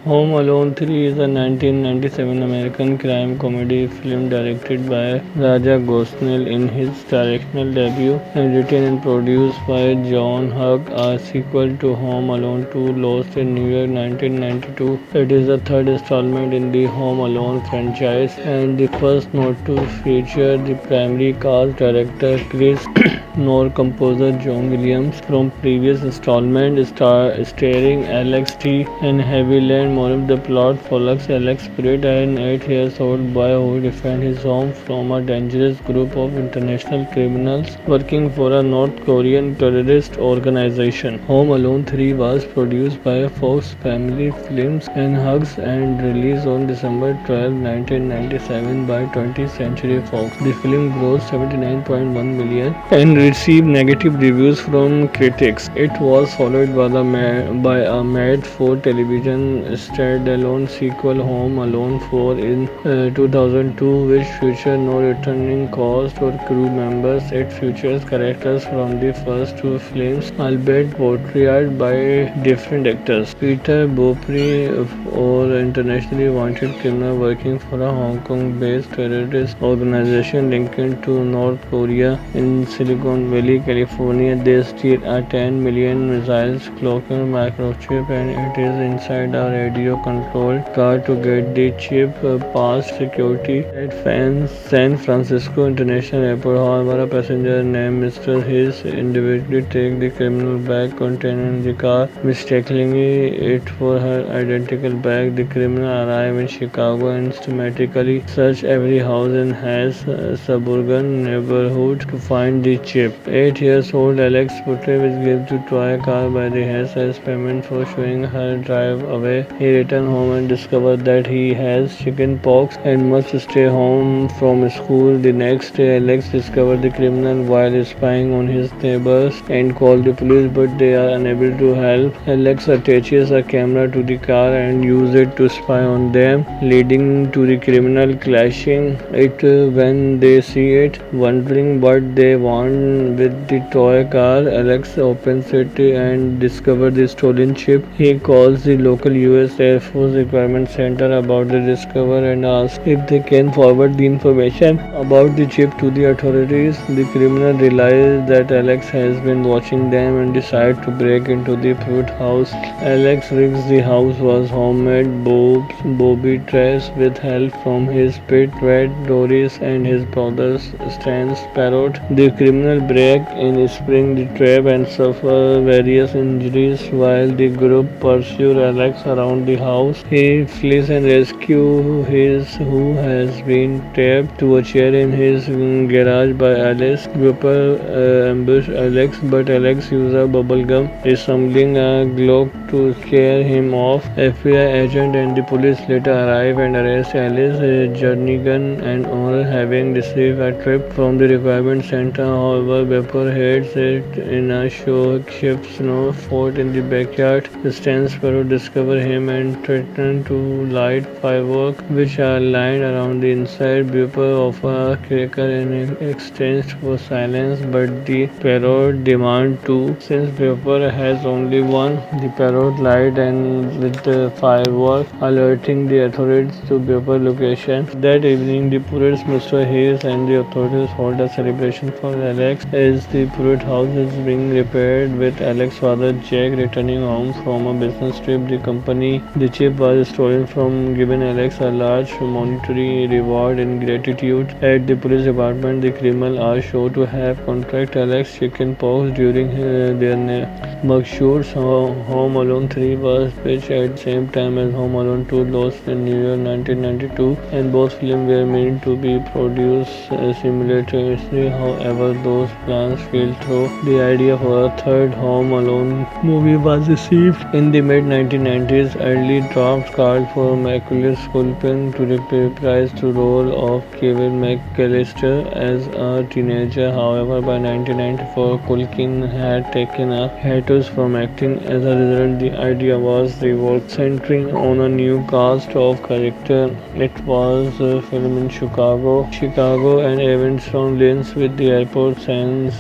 Home Alone 3 is a 1997 American crime comedy film directed by Raja Gosnell in his directorial debut and written and produced by John Hugh, a sequel to Home Alone 2 Lost in New York 1992. It is the third installment in the Home Alone franchise and the first not to feature the primary cast director Chris nor composer John Williams from previous installment starring Alex T. and Haviland Morris. The plot follows Alex Spirit, an 8-year-old boy who defends his home from a dangerous group of international criminals working for a North Korean terrorist organization. Home Alone 3 was produced by Fox Family Films and Hugs and released on December 12, 1997 by 20th Century Fox. The film grossed 79.1 million and received negative reviews from critics. It was followed by a made-for-television standalone sequel, Home Alone 4, in 2002, which featured no returning cast or crew members. It features characters from the first two films, albeit portrayed by different actors. Peter Beaupre, or internationally wanted criminal working for a Hong Kong-based terrorist organization linked to North Korea in Silicon Valley, California. They steal a 10 million missiles cloaking microchip and it is inside a radio-controlled car to get the chip past security at San Francisco International Airport. However, a passenger named Mr. Hayes individually takes the criminal bag containing the car, mistakenly it for her identical bag. The criminal arrive in Chicago and systematically search every house in Hayes' suburban neighborhood to find the chip. 8-year-old Alex Putre is given to toy car by the Hayes as payment for showing her drive away. He returns home and discovers that he has chicken pox and must stay home from school. The next day, Alex discovers the criminal while spying on his neighbors and calls the police, but they are unable to help. Alex attaches a camera to the car and uses it to spy on them, leading to the criminal clashing it when they see it. Wondering what they want with the toy car, Alex opens it and discovers the stolen chip. He calls the local US Air Force Requirement Center about the discovery and asks if they can forward the information about the chip to the authorities. The criminal realizes that Alex has been watching them and decides to break into the Pruitt house. Alex rigs the house was homemade Bobby Trace with help from his pet rat Doris and his brother Stan's parrot. The criminal break in, spring the trap and suffer various injuries while the group pursues Alex around the house. He flees and rescues his who has been trapped to a chair in his garage by Alice. Grouper ambush Alex, but Alex uses a bubble gum, resembling a Glock, to scare him off. FBI agent and the police later arrive and arrest Alice Jernigan and owner, having received a tip from the requirement center. However, Vapor heads it in a makeshift snow fort in the backyard. Stan Sparrow discovers him and threatens to light fireworks which are lined around the inside. Vapor offers a cracker in exchange for silence, but the parrot demands two. Since Vapor has only one, the parrot light and with the fireworks, alerting the authorities to Vapor location. That evening, the Pruitt's Mr. Hayes and the authorities hold a celebration for Alex as the Pruitt house is being repaired, with Alex's father Jack returning home from a business trip. The chip was stolen from, giving Alex a large monetary reward in gratitude. At the police department, the criminals are shown to have contracted Alex chicken pox during their mugshots. Home Alone 3 was pitched at the same time as Home Alone 2 Lost in New York 1992, and both films were meant to be produced simultaneously. However, those plans fell through. The idea for a third Home Alone movie was received in the mid-1990s. Early drafts called for Macaulay Culkin to reprise the role of Kevin McAllister as a teenager. However, by 1994, Culkin had taken a hiatus from acting. As a result, the idea was reworked, centering on a new cast of characters. It was filmed in Chicago and Evanston Lines, with the airport scenes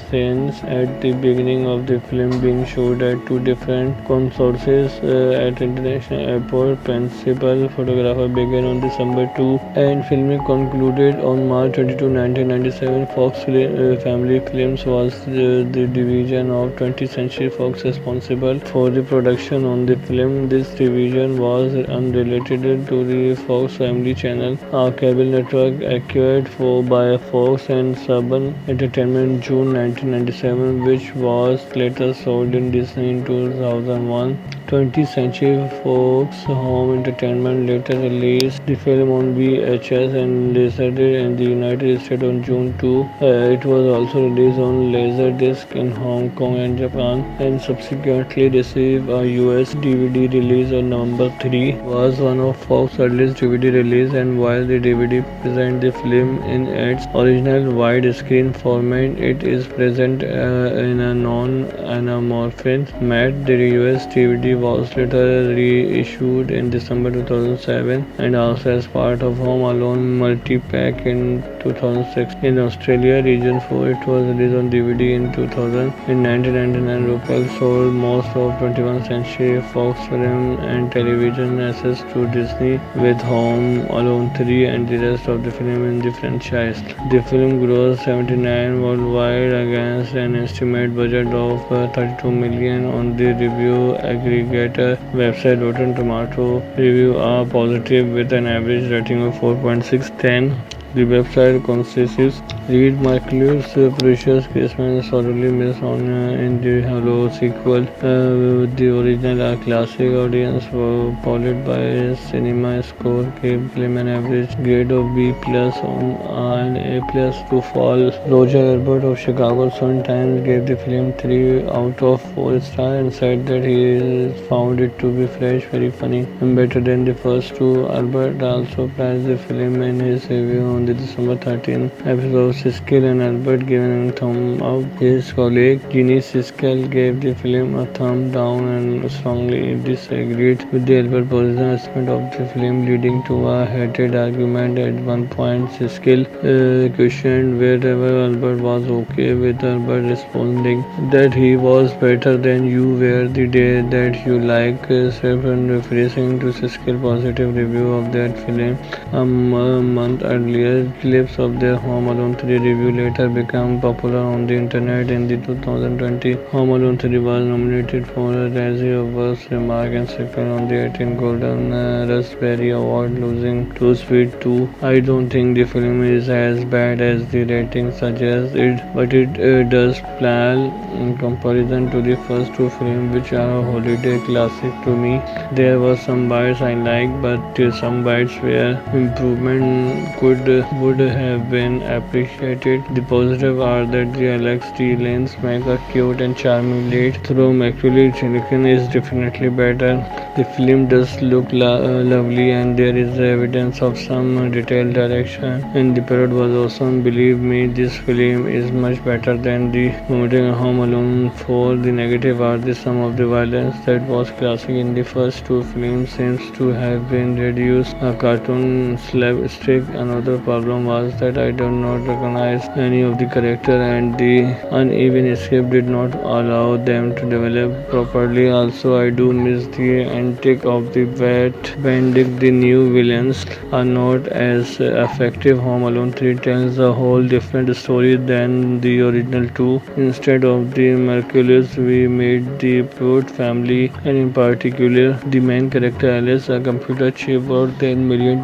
at the beginning of the film being shot at two different consortiums at International airport. Principal photographer began on December 2 and filming concluded on March 22, 1997. Fox Family Films was the division of 20th Century Fox responsible for the production on the film. This division was unrelated to the Fox Family Channel, a cable network acquired by Fox and Saban Entertainment June 1997, which was later sold to Disney in 2001. 20th Century Fox Home Entertainment later released the film on VHS and Laserdisc in the United States on June 2. It was also released on Laserdisc in Hong Kong and Japan, and subsequently received a US DVD release on November 3. Was one of Fox's earliest DVD release, and while the DVD presents the film in its original widescreen format, it is present in a non-anamorphic matte. The US DVD was later reissued in December 2007 and also as part of Home Alone multi-pack in 2006. In Australia, region 4, it was released on DVD in 2000. In 1999, Rupal sold most of 21st Century Fox film and television assets to Disney with Home Alone 3 and the rest of the film in the franchise. The film grossed $79 worldwide against an estimated budget of $32 million on the review aggregator website Rotten Tomato. Reviews are positive with an average rating of 4.6/10. The website consists Reed Marcellus Precious Christmas sorely missed on in the Hello sequel. The original a classic audience followed by cinema score gave film an average grade of B plus on an A plus to fall. Roger Ebert of Chicago Sun-Times gave the film 3 out of 4 stars and said that he found it to be fresh, very funny, and better than the first two. Ebert also praised the film in his review on the December 13 episode. Siskel and Ebert given a thumb up. His colleague Gene Siskel gave the film a thumb down and strongly disagreed with the Ebert position assessment of the film, leading to a heated argument. At one point, Siskel questioned whether Ebert was okay with Ebert responding that he was better than you were the day that you like, referring to Siskel's positive review of that film a month earlier. Clips of their Home Alone 3 review later became popular on the internet. In the 2020 Home Alone 3 was nominated for a Razzie of Worst Remark and second on the 18th Golden Raspberry Award, losing to Speed 2. I don't think the film is as bad as the rating suggests but it does pale in comparison to the first two films, which are a holiday classic to me. There were some bites I liked, but some bites where improvement would have been appreciated. The positive are that the Alex D. Lanes make a cute and charming lead, though Macaulay Culkin is definitely better. The film does look lovely and there is evidence of some detailed direction, and the parrot was awesome. Believe me, this film is much better than the Home Alone 4. The negative are the some of the violence that was classic in the first two films seems to have been reduced. A cartoon slapstick. Another problem was that I did not recognize any of the character and the uneven script did not allow them to develop properly. Also, I do miss the antic of the Vet Benedict. The new villains are not as effective. Home Alone 3 tells a whole different story than the original two. Instead of the Mercules, we made the Pruitt family, and in particular, the main character Alice, a computer chip worth $10 million,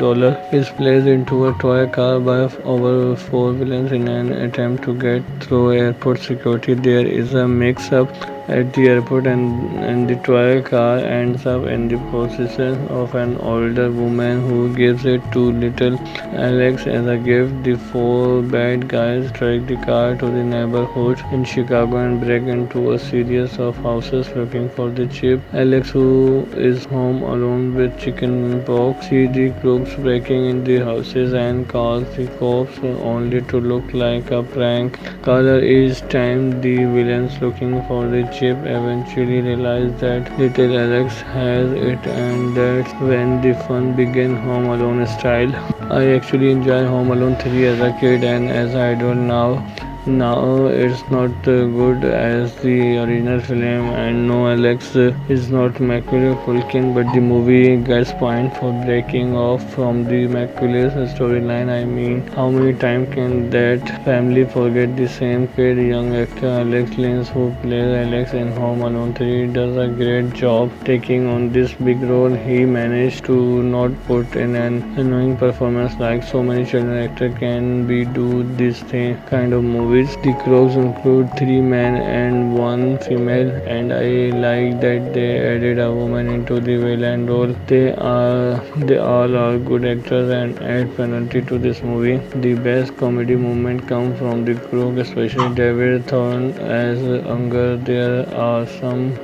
is placed into a toy car by over 4 villains in an attempt to get through airport security. There is a mix-up at the airport and the toy car ends up in the possession of an older woman who gives it to little Alex as a gift. The 4 bad guys track the car to the neighborhood in Chicago and break into a series of houses looking for the chip. Alex, who is home alone with chicken pox, sees the crooks breaking in the houses and calls the cops, only to look like a prank caller each time. The villains looking for the chip eventually realize that little Alex has it, and that's when the fun begins, Home Alone style. I actually enjoy Home Alone 3 as a kid and as I do now. Now it's not good as the original film, and no, Alex is not Macaulay Culkin, but the movie gets point for breaking off from the Macaulay storyline. I mean, how many times can that family forget the same kid? Young actor Alex Lins, who plays Alex in Home Alone 3, does a great job taking on this big role. He managed to not put in an annoying performance like so many children actors can be do this thing kind of movies. The Crows include three men and one female, and I like that they added a woman into the villain role. They all are good actors and add penalty to this movie. The best comedy moment come from the Crow, especially David Thorne as Unger. There are some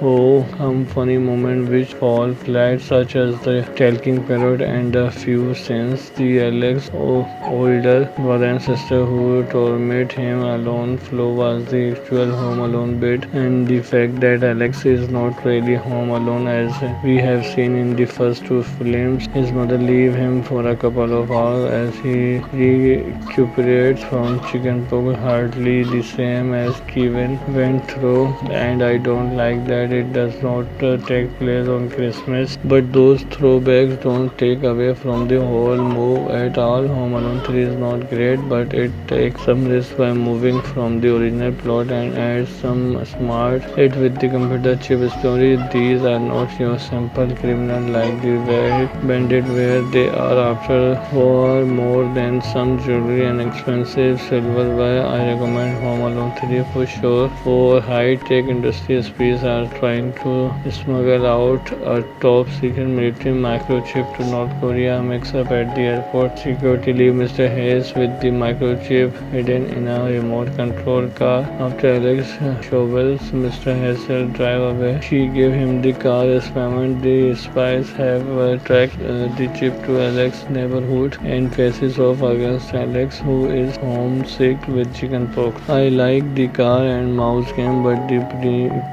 funny moments which fall flat, such as the talking parrot and a few scenes. The Alex older brother and sister who torment him alone flow was the actual Home Alone bit, and the fact that Alex is not really home alone as we have seen in the first two films. His mother leaves him for a couple of hours as he recuperates from chickenpox, hardly the same as Kevin went through, and I don't like that it does not take place on Christmas. But those throwbacks don't take away from the whole move at all. Home Alone 3 is not great, but it takes some risk by moving from the original plot and adds some smart hit with the computer chip story. These are not your simple criminal like the Red Bandit, where they are after for more than some jewelry and expensive silverware. I recommend Home Alone 3 for sure. For high-tech industry spies are trying to smuggle out a top-secret military microchip to North Korea. Mix up at the airport. Security leave Mr. Hayes with the microchip hidden in a remote control car. After Alex shovels Mr. Hassel drive away, she gave him the car as payment. The spies have tracked the chip to Alex's neighborhood and faces off against Alex, who is homesick with chickenpox. I like the car and mouse game, but the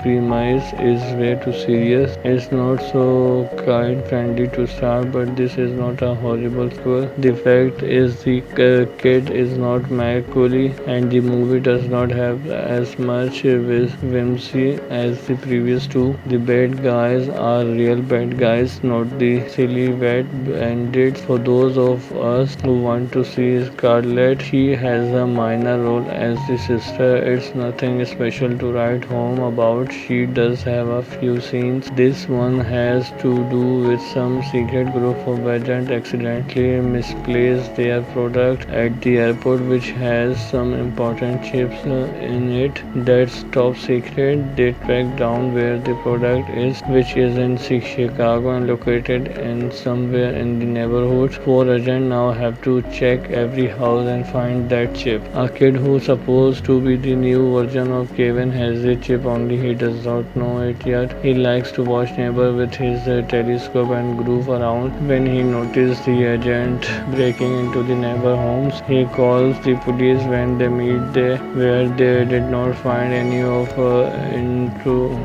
premise is way too serious. It's not so kind friendly to start, but this is not a horrible sequel. The fact is the kid is not Macaulay, and the movie does not have as much whimsy as the previous two. The bad guys are real bad guys, not the silly wet bandits. For those of us who want to see Scarlett, she has a minor role as the sister. It's nothing special to write home about. She does have a few scenes. This one has to do with some secret group of agents accidentally misplace their product at the airport, which has some important chips in it. That's top secret. They track down where the product is, which is in Chicago and located in somewhere in the neighborhood. Four agents now have to check every house and find that chip. A kid who's supposed to be the new version of Kevin has the chip, only he does not know it yet. He likes to watch neighbor with his telescope and goof around. When he notices the agent breaking into the neighbor homes, he calls the police. When they meet there, where they did not find any of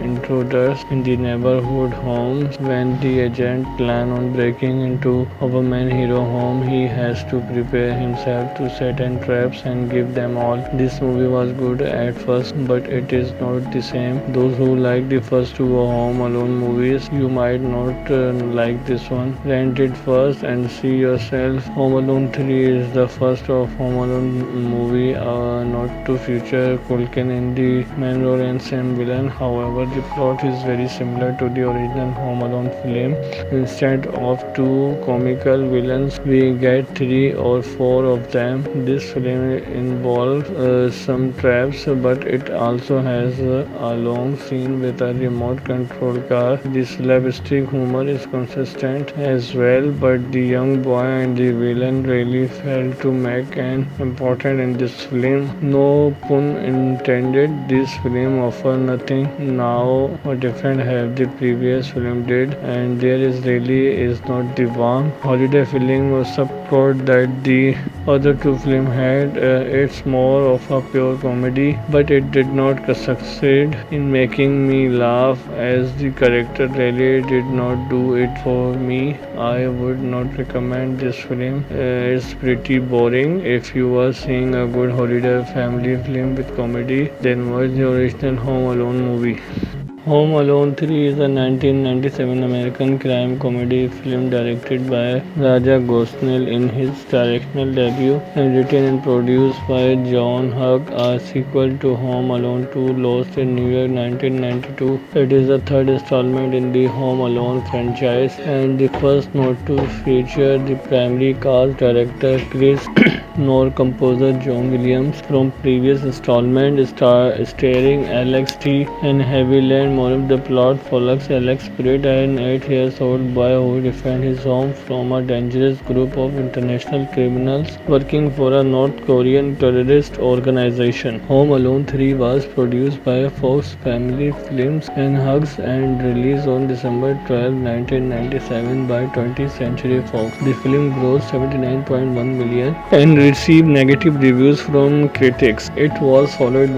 intruders in the neighborhood homes. When the agent plan on breaking into our main hero home, he has to prepare himself to set in traps and give them all. This movie was good at first, but it is not the same. Those who like the first two Home Alone movies, you might not like this one. Rent it first and see yourself. Home Alone 3 is the first of Home Alone movie, not to feature Culkin in the main role and same villain. However, the plot is very similar to the original Home Alone film. Instead of two comical villains, we get three or four of them. This film involves some traps, but it also has a long scene with a remote control car. The slapstick humor is consistent as well, but the young boy and the villain really failed to make an important in this film. No pun intended. This film offers nothing now or different have the previous film did, and there is really is not the warm holiday feeling or support that the other two films had. It's more of a pure comedy, but it did not succeed in making me laugh as the character really did not do it for me. I would not recommend this film. It's pretty boring. If you are seeing a good holiday family film with comedy, then watch the original Home Alone movie. Home Alone 3 is a 1997 American crime comedy film directed by Raja Gosnell in his directorial debut and written and produced by John Hughes, a sequel to Home Alone 2 Lost in New York 1992. It is the third installment in the Home Alone franchise and the first not to feature the primary cast director Chris nor composer John Williams from previous installment starring Alex T. and Haviland. More of the plot follows Alex Spirit, an 8-year-old boy who defends his home from a dangerous group of international criminals working for a North Korean terrorist organization. Home Alone 3 was produced by Fox Family Films and Hughes and released on December 12, 1997 by 20th Century Fox. The film grossed $79.1 million and received negative reviews from critics. It was followed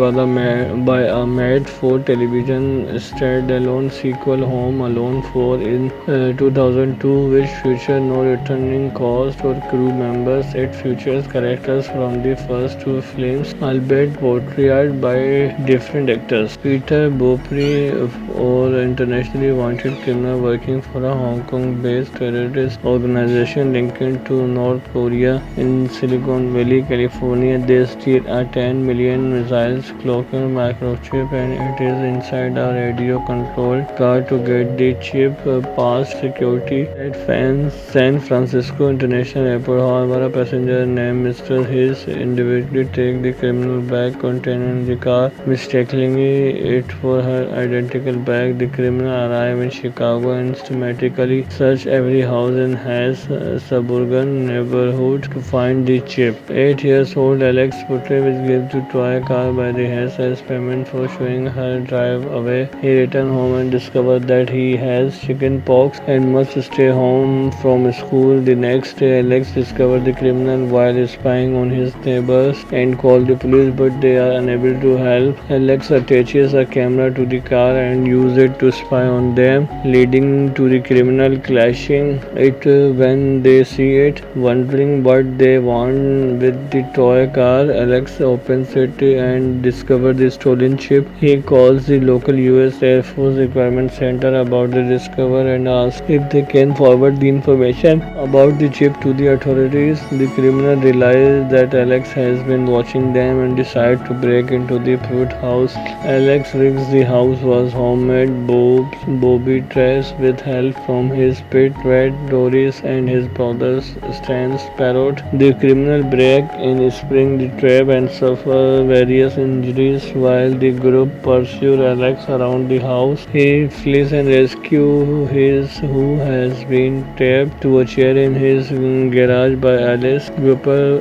by a made-for-television standalone sequel, Home Alone 4, in 2002, which featured no returning cast or crew members. It features characters from the first two films, albeit portrayed by different actors. Peter Beaupre, or internationally wanted criminal working for a Hong Kong-based terrorist organization linked to North Korea in Silicon Valley, California. They steal a 10 million missiles cloaking microchip, and it is inside a radio-controlled car to get the chip past security at San Francisco International Airport. However, a passenger named Mr. Hayes individually takes the criminal bag contained in the car, mistaking it for her identical bag. The criminal arrive in Chicago and systematically search every house in Hayes' suburban neighborhood to find the chip. 8-year-old Alex Putre is given a toy car by the Hayes as payment for showing her drive away. He returns home and discovers that he has chicken pox and must stay home from school. The next day, Alex discovers the criminal while spying on his neighbors and calls the police, but they are unable to help. Alex attaches a camera to the car and uses it to spy on them, leading to the criminal clashing it when they see it. Wondering what they want with the toy car, Alex opens it and discovers the stolen chip. He calls the local US Air Force Requirement Center about the discovery and asks if they can forward the information about the chip to the authorities. The criminal realizes that Alex has been watching them and decides to break into the Pruitt house. Alex rigs the house was homemade booby traps with help from his pet rat Doris and his brother Stan's parrot. The criminal break in, spring the trap, and suffer various injuries while the group pursues Alex around the house. He flees and rescues his who has been trapped to a chair in his garage by Alice. Grouper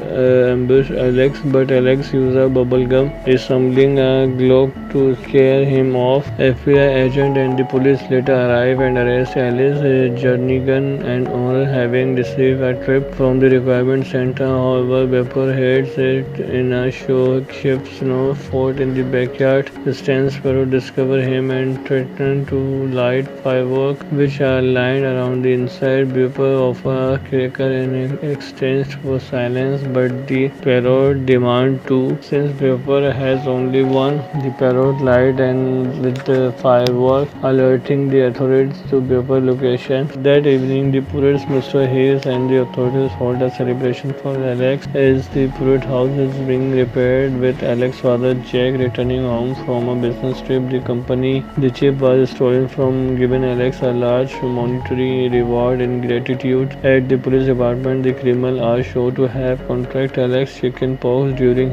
ambush Alex, but Alex uses a bubble gum, resembling a Glock, to scare him off. FBI agent and the police later arrive and arrest Alice Jernigan and owner, having received a tip from the requirement center. However, Bepper heads it in a makeshift snow fort in the backyard. Stan Sparrow discover him and threaten to light fireworks, which are lined around the inside. Bepper offers a cracker in exchange for silence, but the parrot demands two. Since Bepper has only one, the parrot light and with the fireworks, alerting the authorities to Bepper's location. That evening, the Pruitt's Mr. Hayes and the authorities hold a celebration for Alex as the Pruitt house is being repaired, with Alex's father Jack returning home from a business trip. The chip was stolen from, giving Alex a large monetary reward in gratitude. At the police department, the criminals are shown to have contracted Alex chicken pox during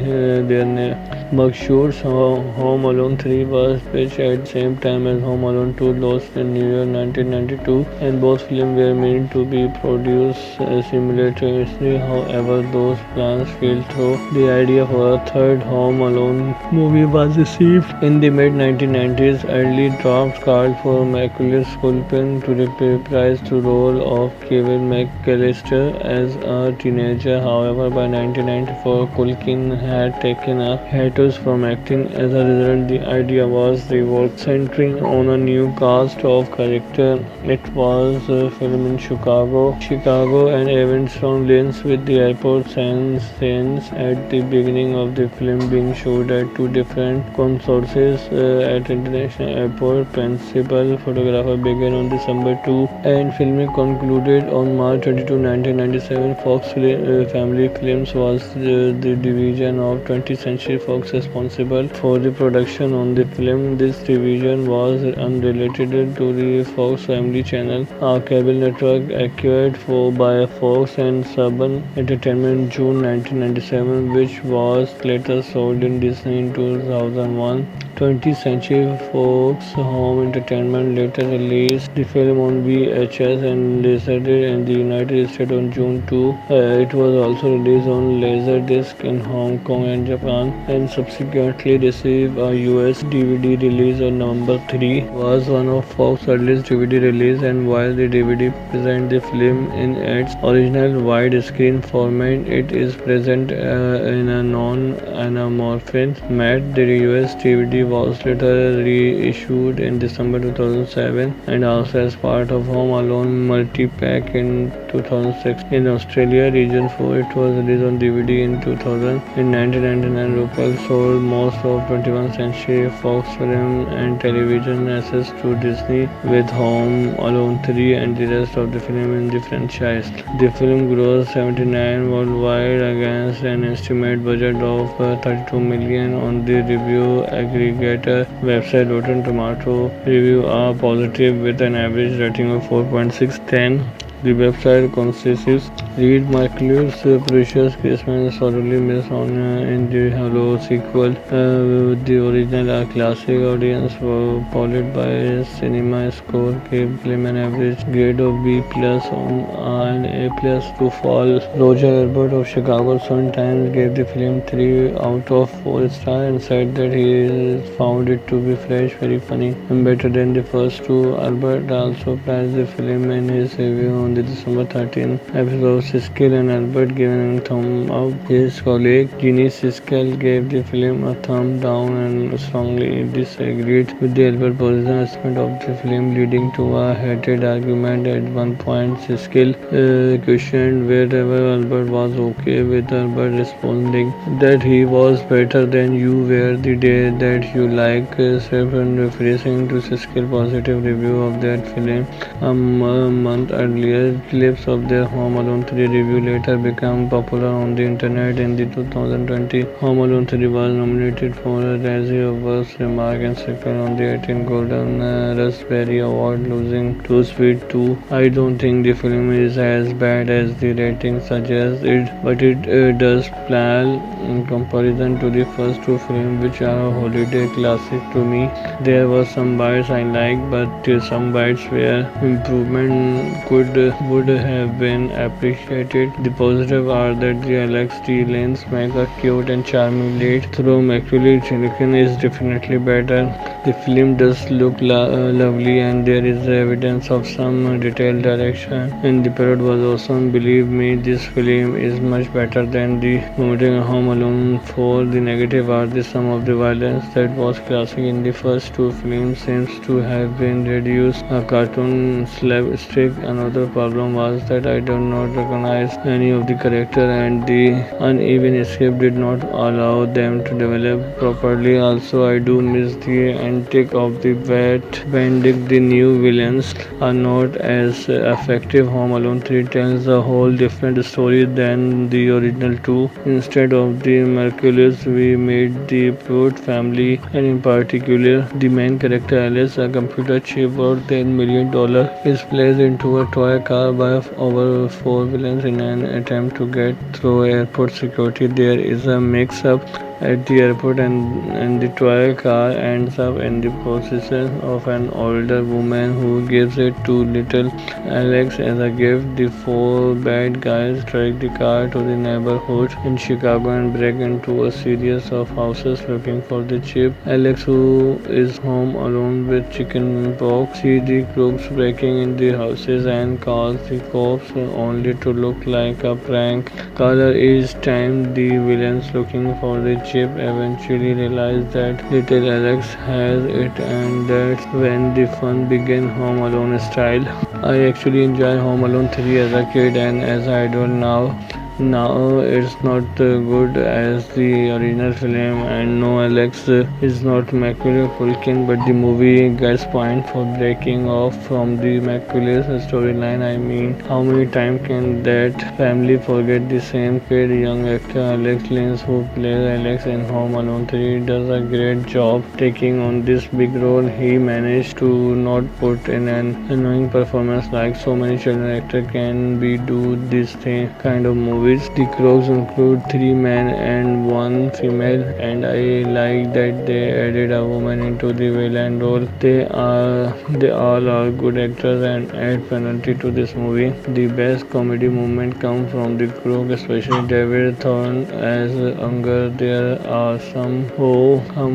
their mugshoots. Home Alone 3 was pitched at the same time as Home Alone 2 Lost in New York 1992, and both films were meant to be produced simultaneously. However, those plans fell through. The idea for a third Home Alone movie was received in the mid-1990s. early drafts called for Macaulay Culkin to reprise the role of Kevin McAllister as a teenager. However, by 1994, Culkin had taken a hiatus from acting. As a result, the idea was reworked, centering on a new cast of characters. It was filmed in Chicago, and events from Lens with the airport scenes at the beginning of the film being shot at two different consources at international airport. Principal photographer began on December 2, and filming concluded on March 22, 1997. Family Films was the division of 20th Century Fox responsible for the production on the film. This division was unrelated to the Fox Family Channel, a cable network acquired by Fox and Saban Entertainment in June 1997, which was later sold in Disney in 2001. 20th Century Fox Home Entertainment later released the film on VHS and Laserdisc in the United States on June 2. It was also released on Laserdisc in Hong Kong and Japan, and subsequently received a US DVD release on November 3. Was one of Fox's earliest DVD releases, and while the DVD presents the film in its original widescreen format, it is present in a non-anamorphic matte. The US DVD was later reissued in December 2007 and also as part of Home Alone multi-pack in 2006. In Australia, region 4, it was released on DVD in 2000. In 1999, Rupert sold most of 21st Century Fox film and television assets to Disney, with Home Alone 3 and the rest of the film in the franchise. The film grossed $79 worldwide against an estimated budget of $32 million on the review aggregator website Rotten Tomato. Reviews are positive with an average rating of 4.6/10. The website consists Reed Markler's Precious Christmas sorely missed on in the Hello sequel. The original classic audience were followed by cinema score gave film an average grade of B plus on and A plus to fall. Roger Ebert of Chicago Sun-Times gave the film 3 out of 4 stars and said that he found it to be fresh, very funny, and better than the first two. Ebert also praised the film in his review on the December 13th episode of Siskel and Ebert, giving a thumb up. His colleague Ginny Siskel gave the film a thumb down and strongly disagreed with the Ebert position assessment of the film, leading to a heated argument. At one point, Siskel questioned whether Ebert was okay with Ebert responding that he was better than you were the day that you like, referring to Siskel's positive review of that film a month earlier. Clips of their Home Alone 3 review later became popular on the internet. In the 2020 Home Alone 3 was nominated for a Razzie of Worst Remark and second on the 18th Golden Raspberry Award, losing to Speed 2. I don't think the film is as bad as the rating suggests but it does pale in comparison to the first two films, which are a holiday classic to me. There were some bites I liked, but some bites where improvement would have been appreciated. The positive are that the Alex D. Lanes make a cute and charming lead, though Macaulay Culkin is definitely better. The film does look lovely, and there is evidence of some detailed direction, and the parrot was awesome. Believe me, this film is much better than the Home Alone 4. The negative are the some of the violence that was classic in the first two films seems to have been reduced. A cartoon slapstick. Another problem was that I did not recognize any of the character, and the uneven script did not allow them to develop properly. Also, I do miss the antic of the Vet Benedict. The new villains are not as effective. Home Alone 3 tells a whole different story than the original two. Instead of the Mercules, we made the Pruitt family, and in particular, the main character Alice, a computer chip worth $10 million, is placed into a toy car by over 4 villains in an attempt to get through airport security. There is a mix-up at the airport, and the toy car ends up in the possession of an older woman who gives it to little Alex as a gift. The four bad guys track the car to the neighborhood in Chicago and break into a series of houses looking for the chip. Alex, who is home alone with chicken pox, sees the crooks breaking in the houses and calls the cops only to look like a prank caller. Each time the villains looking for the chip eventually realize that little Alex has it, and that's when the fun begins, Home Alone style. I actually enjoy Home Alone 3 as a kid and as an adult now. Now it's not good as the original film, and no, Alex is not Macaulay Culkin, but the movie gets point for breaking off from the Macaulay's storyline. I mean, how many times can that family forget the same kid? Young actor Alex Lins, who plays Alex in Home Alone 3, does a great job taking on this big role. He managed to not put in an annoying performance like so many children actors can be do this thing kind of movies. The Crows include three men and one female, and I like that they added a woman into the villain role. They all are good actors and add penalty to this movie. The best comedy moment comes from the Crow, especially David Thorne as Unger. There are some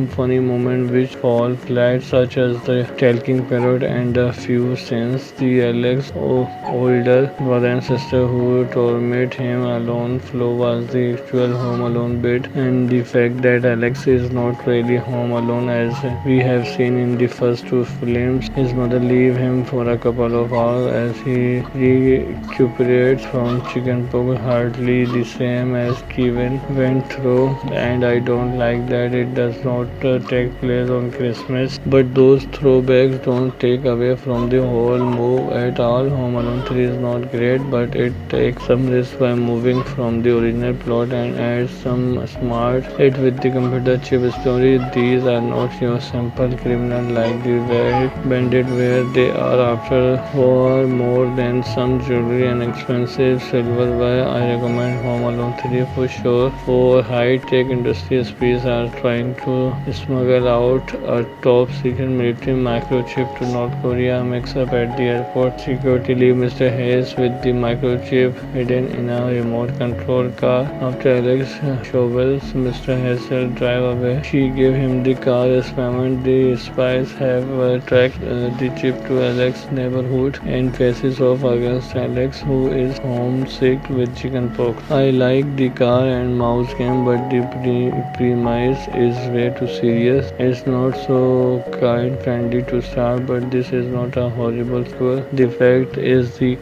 funny moments which fall flat, such as the talking parrot and a few scenes. The Alex older brother and sister who torment him alone flow was the actual Home Alone bit, and the fact that Alex is not really home alone as we have seen in the first two films. His mother leaves him for a couple of hours as he recuperates from chickenpox, hardly the same as Kevin went through, and I don't like that it does not take place on Christmas. But those throwbacks don't take away from the whole move at all. Home Alone 3 is not great, but it takes some risk by moving from the original plot and adds some smart it with the computer chip story. These are not your simple criminal like the Red Bandit, where they are after for more than some jewelry and expensive silverware. I recommend Home Alone 3 for sure. For high-tech industry spies are trying to smuggle out a top-secret military microchip to North Korea. Mix up at the airport. Security leave Mr. Hayes with the microchip hidden in a remote control car. After Alex shovels Mr. Hassel drive away, she gave him the car as payment. The spies have tracked the chip to Alex's neighborhood and faces off against Alex, who is homesick with chickenpox. I like the car and mouse game, but the premise is way too serious. It's not so kind friendly to start, but this is not a horrible score. The fact is the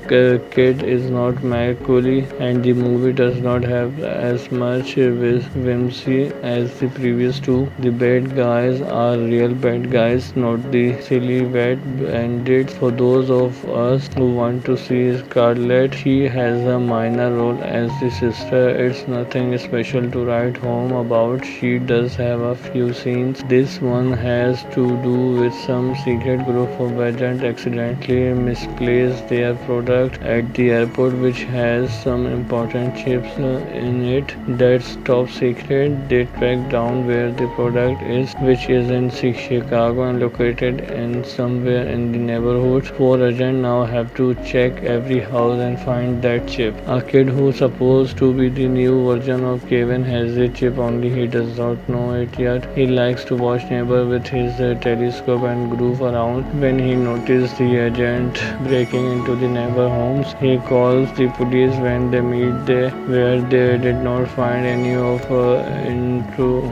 kid is not Macaulay, and the movie does not have as much whimsy as the previous two. The bad guys are real bad guys, not the silly wet bandits. For those of us who want to see Scarlett, she has a minor role as the sister. It's nothing special to write home about. She does have a few scenes. This one has to do with some secret group of agents accidentally misplaced their product at the airport, which has some important chips in it. That's top secret. They track down where the product is, which is in Chicago and located in somewhere in the neighborhood. Four agents now have to check every house and find that chip. A kid who's supposed to be the new version of Kevin has the chip, only he does not know it yet. He likes to watch neighbor with his telescope and groove around. When he notices the agent breaking into the neighbor homes, he calls the police. When they meet there, where they did not find any of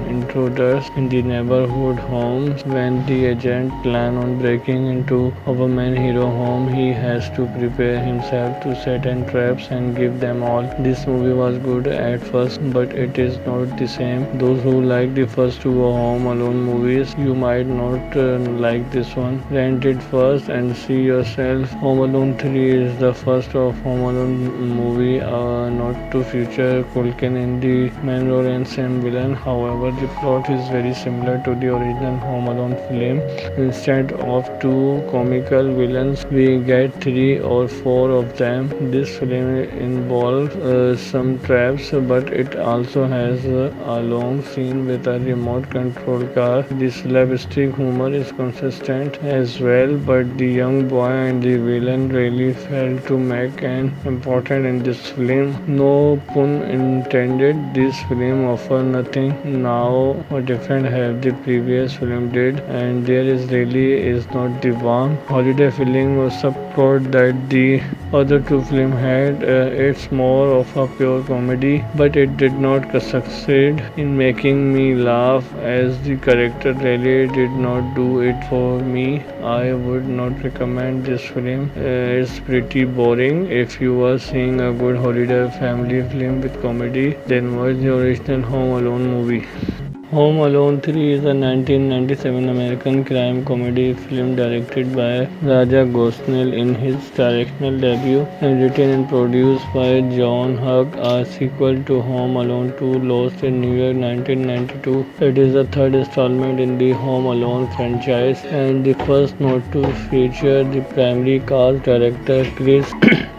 intruders in the neighborhood homes. When the agent plan on breaking into our main hero home, he has to prepare himself to set in traps and give them all. This movie was good at first, but it is not the same. Those who like the first two Home Alone movies, you might not like this one. Rent it first and see yourself. Home Alone 3 is the first of Home Alone movie, not to feature Culkin in the main role and same villain. However, the plot is very similar to the original Home Alone film. Instead of two comical villains, we get three or four of them. This film involves some traps, but it also has a long scene with a remote control car. The slapstick humor is consistent as well, but the young boy and the villain really failed to make an important in this film. No pun intended. This film offers nothing now different have the previous film did, and there is really is not the warm holiday feeling or subplot that the other two films had. It's more of a pure comedy, but it did not succeed in making me laugh as the character really did not do it for me. I would not recommend this film. It's pretty boring. If you are seeing a good holiday family film with comedy, then watch the original Home Alone movie. Home Alone 3 is a 1997 American crime comedy film directed by Raja Gosnell in his directorial debut and written and produced by John Hughes, a sequel to Home Alone 2 Lost in New York 1992. It is the third installment in the Home Alone franchise and the first not to feature the primary cast director Chris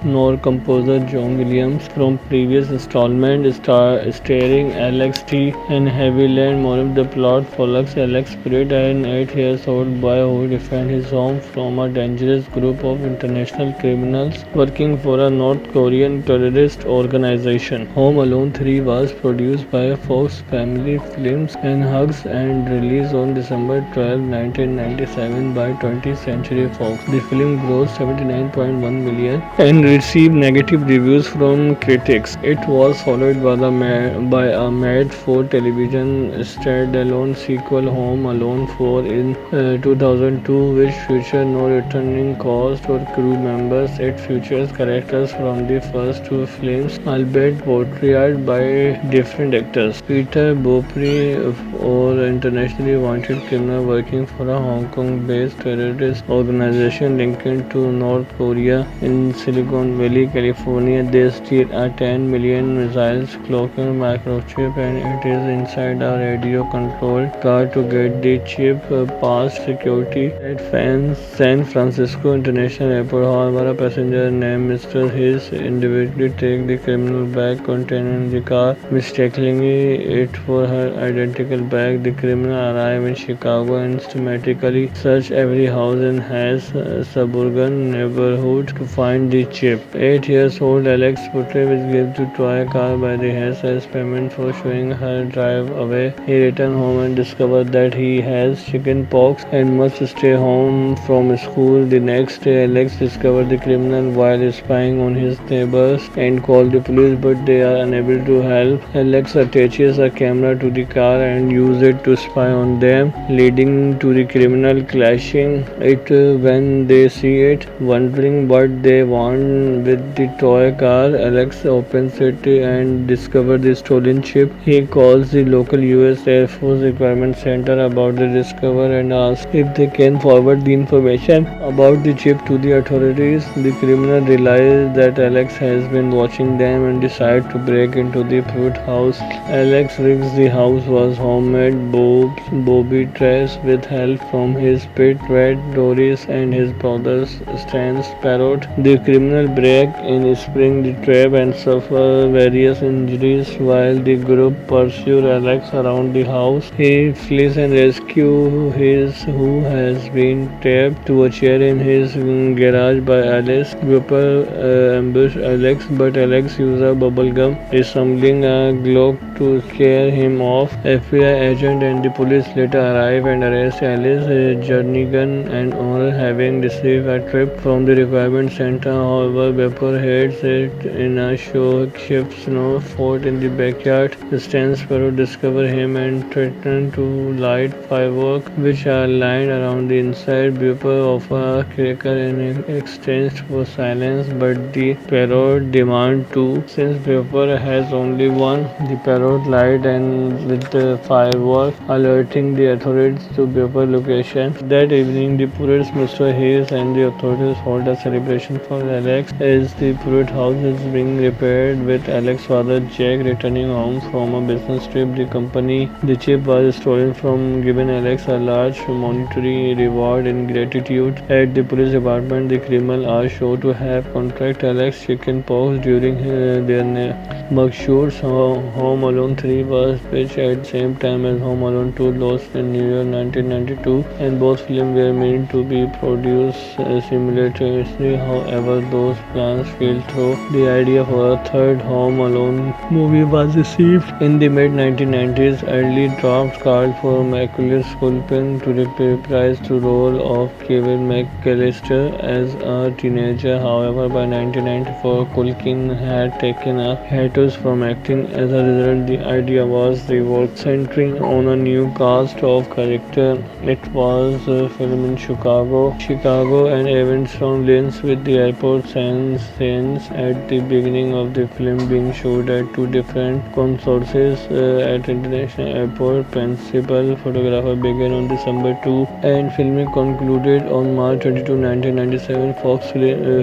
nor composer John Williams from previous installment starring Alex T. and Haviland. Moreover, the plot follows Alex Spirit, an 8-year-old boy who defends his home from a dangerous group of international criminals working for a North Korean terrorist organization. Home Alone 3 was produced by Fox Family Films and Hughes and released on December 12, 1997 by 20th Century Fox. The film grossed $79.1 million and received negative reviews from critics. It was followed by a made-for-television standalone sequel, Home Alone 4, in 2002, which featured no returning cast or crew members. It features characters from the first two films, albeit portrayed by different actors. Peter Beaupre, or internationally wanted criminal working for a Hong Kong-based terrorist organization linked to North Korea in Silicon Valley, California. They steal a 10 million missiles cloaking microchip, and it is inside a radio-controlled car to get the chip past security at San Francisco International Airport. However, a passenger named Mr. Hayes individually takes the criminal bag contained in the car, mistaking it for her identical bag. The criminal arrive in Chicago and systematically search every house in Hayes' suburban neighborhood to find the chip. 8-year-old Alex Putre was given to toy car by the Hayes as payment for showing her drive away. He returned home and discovered that he has chicken pox and must stay home from school. The next day, Alex discovered the criminal while spying on his neighbors and called the police, but they are unable to help. Alex attaches a camera to the car and uses it to spy on them, leading to the criminal clashing it when they see it. Wondering what they want with the toy car, Alex opens it and discovers the stolen chip. He calls the local US Air Force Requirement Center about the discovery and asks if they can forward the information about the chip to the authorities. The criminal realizes that Alex has been watching them and decides to break into the fruit house. Alex rigs the house was homemade Bobby Trace with help from his pet rat Doris and his brother Stan's parrot. The criminal break in, spring the trap, and suffer various injuries while the group pursues Alex around the house. He flees and rescues his who has been trapped to a chair in his garage by Alice. Grouper ambush Alex, but Alex uses a bubble gum, resembling a Glock, to scare him off. FBI agent and the police later arrive and arrest Alice Jernigan and owner, having received a tip from the requirement center. However, Pepper heads it in a makeshift snow fort in the backyard. Stan Sparrow discovers him and threatens to light fireworks, which are lined around the inside. Pepper offers a cracker in exchange for silence, but the parrot demands two. Since Pepper has only one, the parrot light and with the fireworks, alerting the authorities to Pepper's location. That evening, the police, Mr. Hayes, and the authorities hold a celebration for Alex. Alex as the Pruitt house is being repaired, with Alex's father Jack returning home from a business trip. The chip was stolen from, giving Alex a large monetary reward in gratitude. At the police department, the criminal are shown to have contracted Alex chickenpox during their mugshots. Home Alone 3 was pitched at the same time as Home Alone 2, launched in New Year 1992, and both films were meant to be produced simultaneously. However, those plans fell through. The idea for a third Home Alone movie was received in the mid-1990s. Early drafts called for Macaulay Culkin to reprise the role of Kevin McAllister as a teenager. However, by 1994, Culkin had taken a hiatus from acting. As a result, the idea was reworked, centering on a new cast of characters. It was filmed in Chicago, and events from Lens, with the airport scenes at the beginning of the film being shot at two different sources at International Airport. Principal photographer began on December 2, and filming concluded on March 22, 1997. Fox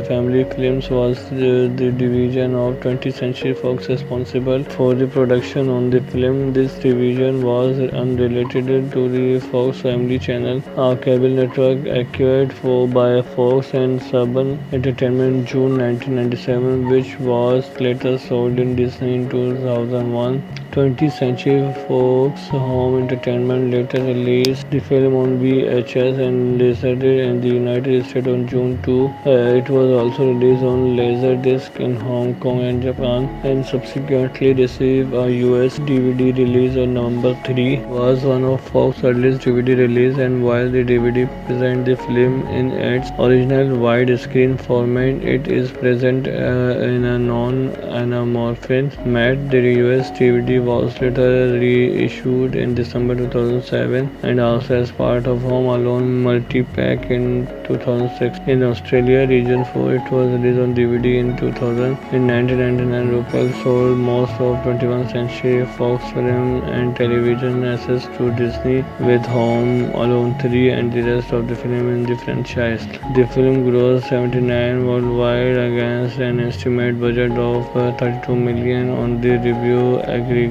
Family Films was the division of 20th Century Fox responsible for the production on the film. This division was unrelated to the Fox Family Channel, a cable network acquired by Fox and Saban Entertainment in June 1997, which was later sold in Disney in 2001. 20th Century Fox Home Entertainment later released the film on VHS and Laserdisc in the United States on June 2. It was also released on Laserdisc in Hong Kong and Japan, and subsequently received a US DVD release on November 3. It was one of Fox's earliest DVD releases, and while the DVD presents the film in its original widescreen format, it is present in a non-anamorphic matte. The US DVD was later reissued in December 2007 and also as part of Home Alone multi-pack in 2006. In Australia, region 4, it was released on DVD in 2000. In 1999, RuPaul sold most of 21st Century Fox film and television assets to Disney, with Home Alone 3 and the rest of the film in the franchise. The film grossed $79 worldwide against an estimated budget of $32 million on the review aggregator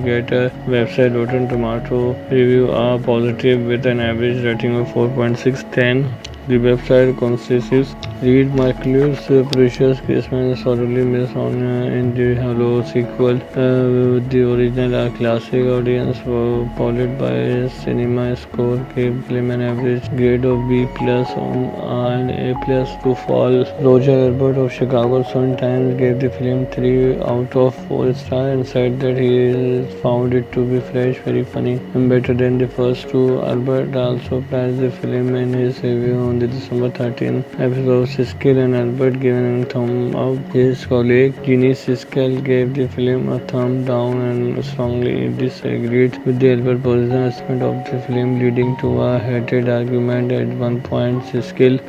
website Rotten Tomato. Reviews are positive with an average rating of 4.6/10. The website consists read Macaulay Precious Christmas sorely missed on in the Hello sequel. The original a classic audience followed by cinema score gave film an average grade of B plus on and A plus to fall. Roger Ebert of Chicago Sun-Times gave the film 3 out of 4 stars and said that he found it to be fresh, very funny, and better than the first two. Ebert also praised the film in his review on the December 13 episode. Siskel and Albert given a thumb up. His colleague Ginny Siskel gave the film a thumb down and strongly disagreed with the Albert position assessment of the film, leading to a heated argument. At one point, Siskel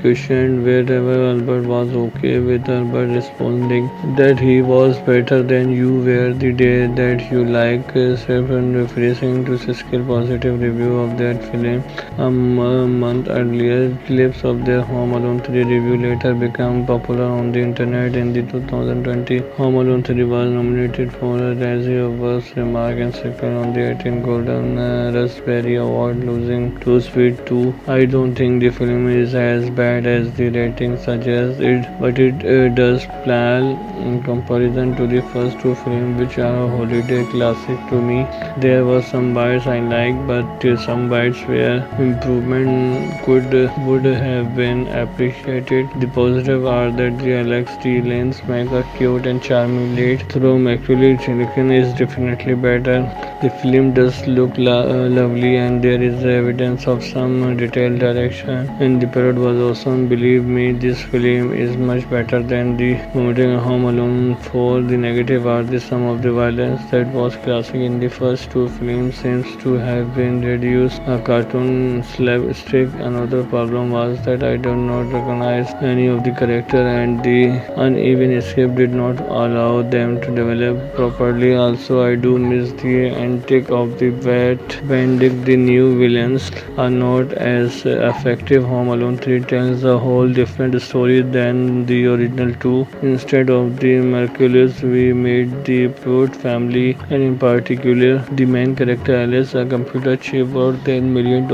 questioned whether Albert was okay, with Albert responding that he was better than you were the day that you like, referring to Siskel's positive review of that film a month earlier. Clips of their Home Alone 3 review later became popular on the internet. In the 2020, Home Alone 3 was nominated for a Razzie of Worst Remark and second on the 18 Golden Raspberry Award, losing to Speed 2. I don't think the film is as bad as the rating suggests, but it does pale in comparison to the first two films, which are a holiday classic to me. There were some bites I liked, but some bites where improvement would have been appreciated. The positive are that the Alex D. Lanes make a cute and charming lead, though Macaulay Culkin is definitely better. The film does look lovely, and there is evidence of some detailed direction, and the parrot was awesome. Believe me, this film is much better than the Home Alone 4. The negative are the some of the violence that was classic in the first two films seems to have been reduced. A cartoon slapstick. Another problem was that I did not recognize any of the character, and the uneven script did not allow them to develop properly. Also, I do miss the Benedict of the Benedict, the new villains are not as effective. Home Alone 3 tells a whole different story than the original two. Instead of the Mercules, we meet the Pruitt family, and in particular, the main character Alice, a computer chip worth $10 million,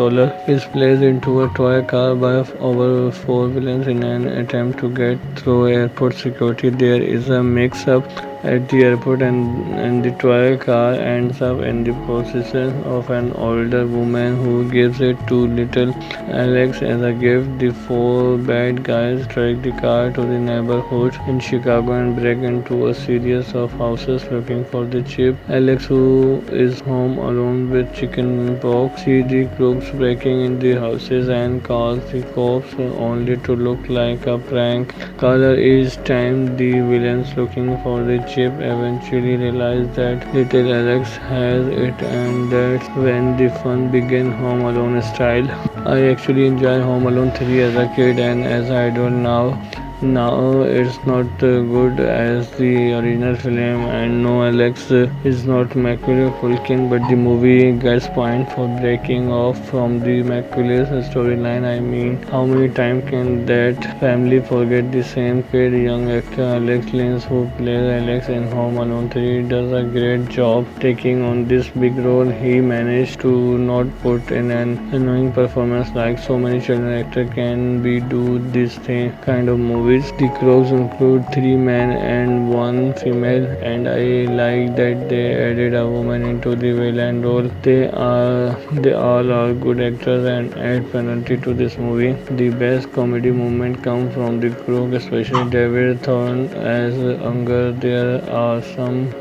is placed into a toy car by over four villains in an attempt to get through airport security. There is a mix-up at the airport, and the toy car ends up in the possession of an older woman who gives it to little Alex as a gift. The four bad guys track the car to the neighborhood in Chicago and break into a series of houses looking for the chip. Alex, who is home alone with chicken pox, sees the crooks breaking in the houses and calls the cops, only to look like a prank caller each time. The villains looking for the chip eventually realize that little Alex has it, and that's when the fun begins. Home Alone style. I actually enjoy Home Alone 3 as a kid and as an adult now. Now it's not good as the original film, and no, Alex is not Macaulay Culkin, but the movie gets point for breaking off from the Macaulay storyline. I mean, how many times can that family forget the same kid? Young actor Alex Lins, who plays Alex in Home Alone 3, does a great job taking on this big role. He managed to not put in an annoying performance like so many children actors can be do this kind of movie. The Crows include three men and one female, and I like that they added a woman into the villain role. They all are good actors and add penalty to this movie. The best comedy moment come from the crew, especially David Thorne as Unger. There are some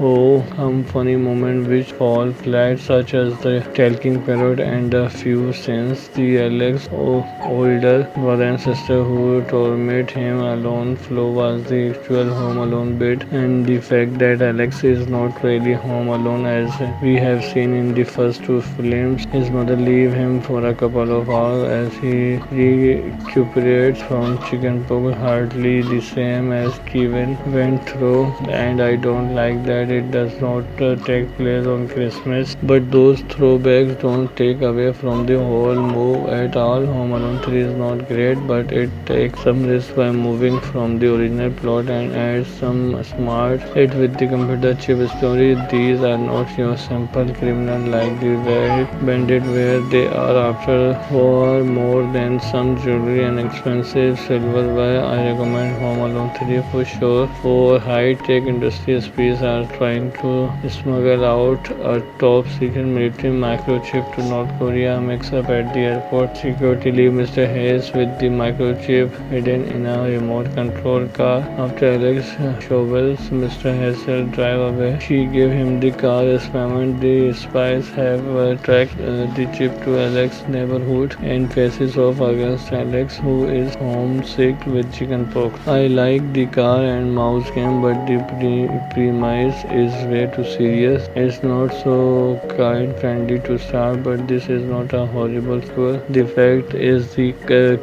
funny moments which fall flat, such as the talking parrot and a few scenes. The Alex older brother and sister who torment him alone flow was the actual Home Alone bit, and the fact that Alex is not really home alone as we have seen in the first two films. His mother leaves him for a couple of hours as he recuperates from chickenpox, hardly the same as Kevin went through, and I don't like that it does not take place on Christmas, but those throwbacks don't take away from the whole move at all. Home Alone 3 is not great, but it takes some risk by moving from the original plot and adds some smart hit with the computer chip story. These are not your simple criminal like the Red Bandit, where they are after for more than some jewelry and expensive silverware. I recommend Home Alone 3 for sure. For high-tech industry spies are trying to smuggle out a top-secret military microchip to North Korea. Mix up at the airport. Security leave Mr. Hayes with the microchip hidden in a remote control car. After Alex shovels Mr. Hassel drive away, she gave him the car as payment. The spies have tracked the chip to Alex's neighborhood and faces off against Alex, who is homesick with chickenpox. I like the car and mouse game, but the premise is way too serious. It's not so kind friendly to start, but this is not a horrible score. The fact is the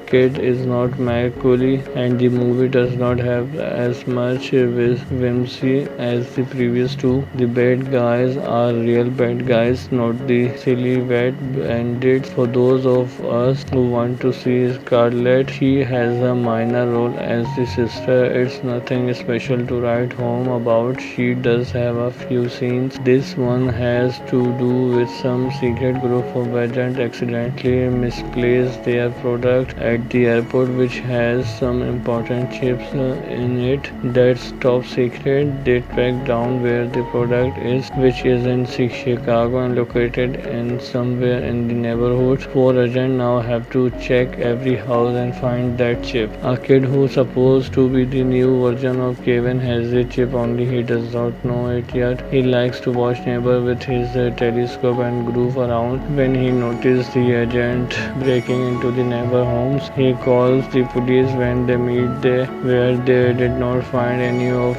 kid is not Macaulay, and the movie does not have as much whimsy as the previous two. The bad guys are real bad guys, not the silly bad bandits. For those of us who want to see Scarlett, she has a minor role as the sister. It's nothing special to write home about. She does have a few scenes. This one has to do with some secret group of agents accidentally misplace their product at the airport, which has some important chips in it. That's top secret. They track down where the product is, which is in Chicago and located in somewhere in the neighborhood. Four agents now have to check every house and find that chip. A kid who's supposed to be the new version of Kevin has the chip, only he does not know it yet. He likes to watch neighbor with his telescope and goof around. When he notices the agent breaking into the neighbor homes, he calls the police. When they meet where they did not find any of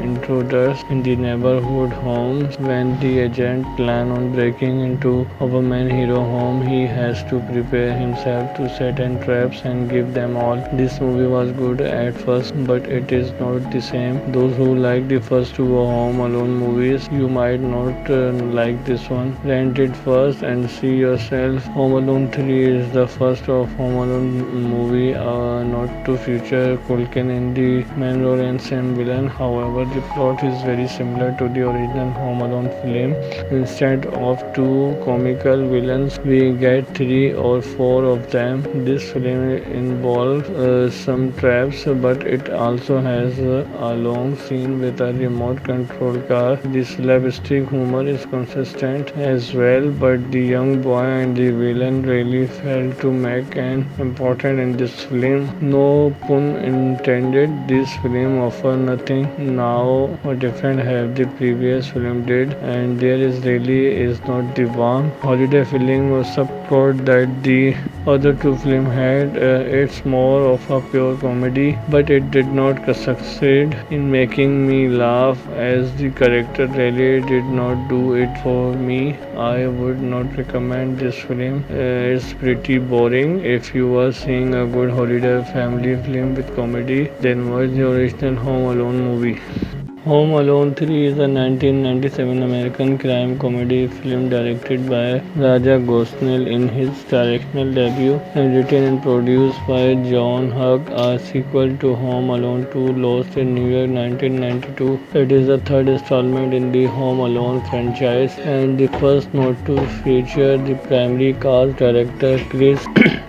intruders in the neighborhood homes. When the agent plan on breaking into our main hero home, he has to prepare himself to set and traps and give them all. This movie was good at first, but it is not the same. Those who like the first two Home Alone movies, you might not like this one. Rent it first and see yourself. Home Alone 3 is the first of Home Alone movie, not to feature Culkin in the main role and same villain. However, the plot is very similar to the original Home Alone film. Instead of two comical villains, we get three or four of them. This film involves some traps, but it also has a long scene with a remote control car. The slapstick humor is consistent as well, but the young boy and the villain really failed to make an important in this film. No pun intended. This film offers nothing now or different have the previous film did, and there is really is not the warm holiday feeling or subplot that the other two films had. It's more of a pure comedy, but it did not succeed in making me laugh as the character really did not do it for me. I would not recommend this film. It's pretty boring. If you are seeing a good holiday family film with comedy, then watch the original Home Alone movie. Home Alone 3 is a 1997 American crime comedy film directed by Raja Gosnell in his directorial debut and written and produced by John Hughes, a sequel to Home Alone 2 Lost in New York 1992. It is the third installment in the Home Alone franchise and the first not to feature the primary cast director Chris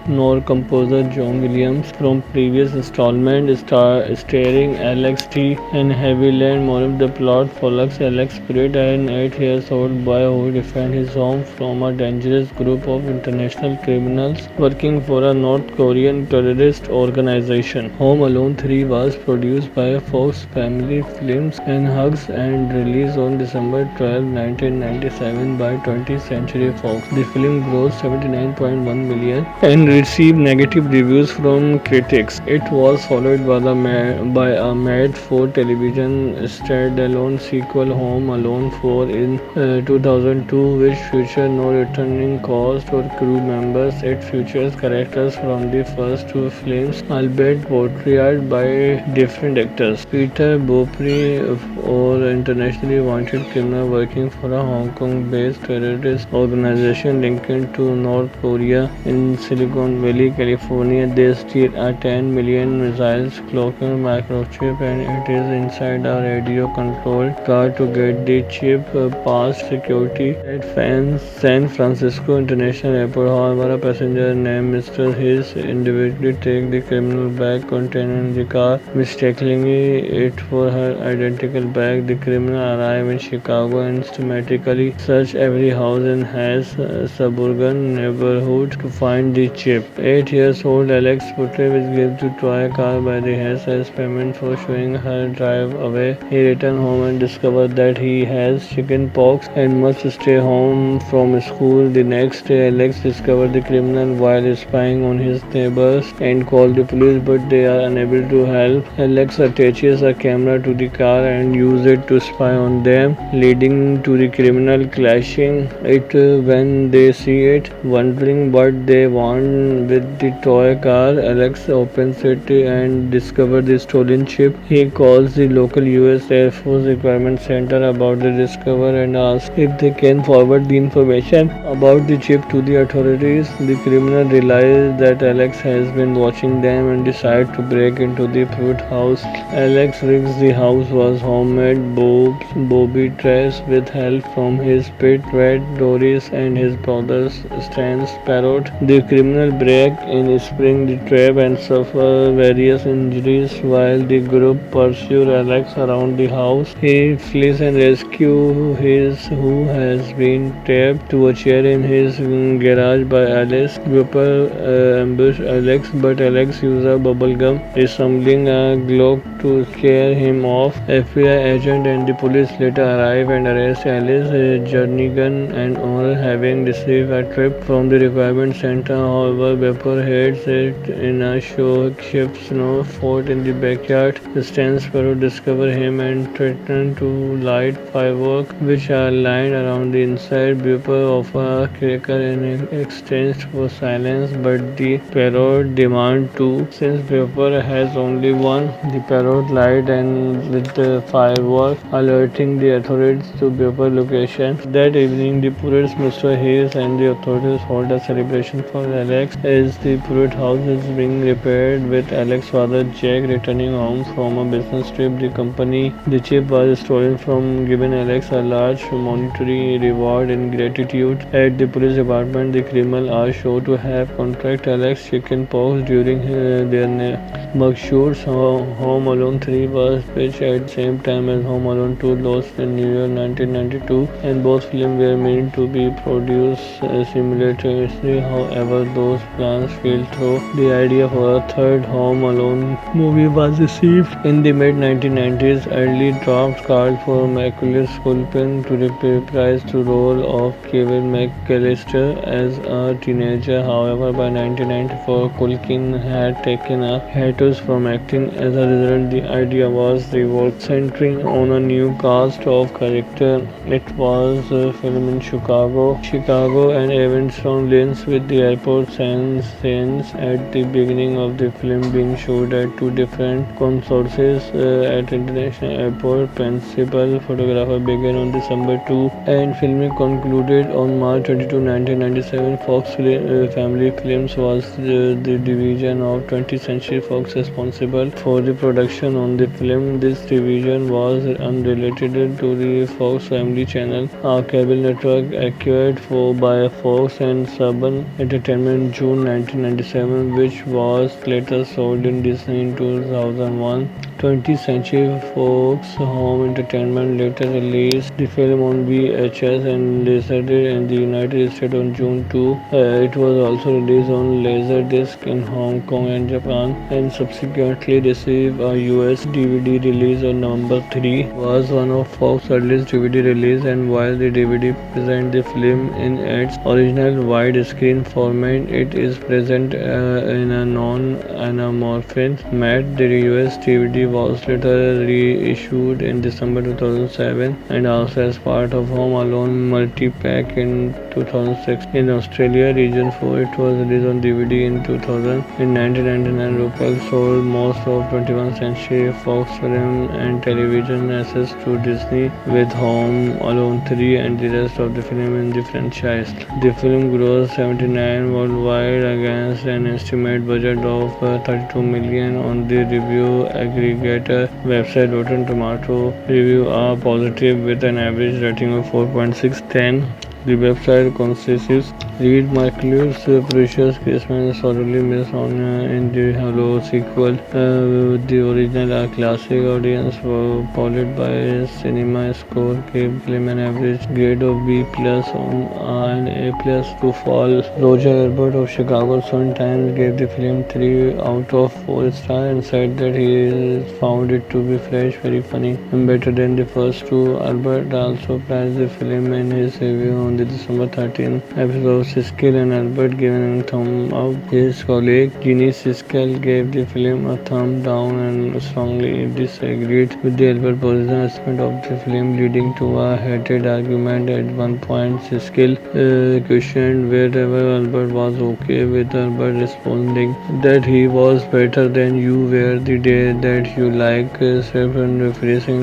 nor composer John Williams from previous installment starring Alex T. and Haviland. More of the plot follows Alex Spirit, an 8-year-old boy who defends his home from a dangerous group of international criminals working for a North Korean terrorist organization. Home Alone 3 was produced by Fox Family Films and Hughes and released on December 12, 1997 by 20th Century Fox. The film grossed $79.1 million and received negative reviews from critics. It was followed by a made-for-television standalone sequel, Home Alone 4, in 2002, which featured no returning cast or crew members. It features characters from the first two films, albeit portrayed by different actors. Peter Beaupre, or internationally wanted criminal working for a Hong Kong-based terrorist organization linked to North Korea in Silicon Valley, California. They steal a 10 million missiles cloaking microchip, and it is inside a radio-controlled car to get the chip past security at San Francisco International Airport. However, a passenger named Mr. Hayes individually takes the criminal bag container in the car, mistaking it for her identical bag. The criminal arrive in Chicago and systematically search every house in Hayes' suburban neighborhood to find the chip. 8-year-old Alex Putre was given to toy car by the Hayes as payment for showing her drive away. He returns home and discovers that he has chicken pox and must stay home from school. The next day, Alex discovers the criminal while spying on his neighbors and calls the police, but they are unable to help. Alex attaches a camera to the car and uses it to spy on them, leading to the criminal clashing it when they see it. Wondering what they want with the toy car, Alex opens it and discovers the stolen chip. He calls the local US Air Force Requirement Center about the discovery and asks if they can forward the information about the chip to the authorities. The criminal realizes that Alex has been watching them and decides to break into the fruit house. Alex rigs the house was homemade booby traps with help from his pet rat Doris and his brother Stan's parrot. The criminal break in, spring the trap, and suffer various injuries while the group pursues Alex around around the house. He flees and rescues his who has been trapped to a chair in his garage by Alice. Cooper ambushes Alex, but Alex uses a bubble gum, resembling a Glock to scare him off. FBI agent and the police later arrive and arrest Alice, Jernigan, and owner, having received a tip from the requirement center. However, Pepper heads it in a makeshift snow fort in the backyard. Stan Sparrow discovers him and threatens to light fireworks, which are lined around the inside. Pepper offers a cracker in exchange for silence, but the parrot demands two. Since Pepper has only one, the parrot light and with the fireworks, alerting the authorities to Pepper's location. That evening, the Pruitt's Mr. Hayes and the authorities hold a celebration for Alex as the Pruitt house is being repaired, with Alex's father Jack returning home from a business trip. The chip was stolen from, giving Alex a large monetary reward in gratitude. At the police department, the criminals are shown to have contracted Alex chicken pox during their mugshots. Home Alone 3 was pitched at the same time as Home Alone 2, launched in New York 1992, and both films were meant to be produced simultaneously. However, those plans fell through. The idea for a third Home Alone movie was received in the mid-1990s. Early drafts called for Macaulay Culkin to reprise the role of Kevin McAllister as a teenager. However, by 1994, Culkin had taken a hiatus from acting. As a result, the idea was reworked, centering on a new cast of characters. It was filmed in Chicago, and Evanston Lines, with the airport scenes at the beginning of the film being shot at two different consources at International Airport. Principal photographer began on December 2, and filming concluded on March 22, 1997. Fox Family Films was the division of 20th Century Fox responsible for the production on the film. This division was unrelated to the Fox Family Channel, a cable network acquired by Fox and Saban Entertainment June 1997, which was later sold in Disney in 2001. 20th Century Fox Home Entertainment later released the film on VHS and Laserdisc in the United States on June 2. It was also released on Laserdisc in Hong Kong and Japan, and subsequently received a US DVD release on November 3. It was one of Fox's earliest DVD releases, and while the DVD presents the film in its original widescreen format, it is present in a non-anamorphic matte. The US DVD was later reissued in December 2007 and also as part of Home Alone multi-pack in 2006. In Australia, region 4, it was released on DVD in 2000. In 1999, Rupel sold most of 21st Century Fox film and television assets to Disney, with Home Alone 3 and the rest of the film in the franchise. The film grossed $79 worldwide against an estimated budget of $32 million on the review aggregator website Rotten Tomato. Reviews are positive with an average rating of 4.6/10. The website consists read Michael's Precious Christmas sorely missed on in the Hello sequel. The original a classic audience followed by cinema score gave film an average grade of B plus on an A plus to fall. Roger Ebert of Chicago Sun-Times gave the film 3 out of 4 stars and said that he found it to be fresh, very funny, and better than the first two. Ebert also praised the film in his review on the December 13 episode. Siskel and Ebert given a thumb up. His colleague Gene Siskel gave the film a thumb down and strongly disagreed with the Ebert position assessment of the film, leading to a heated argument. At one point, Siskel questioned whether Ebert was okay with Ebert, responding that he was better than you were the day that you like, referring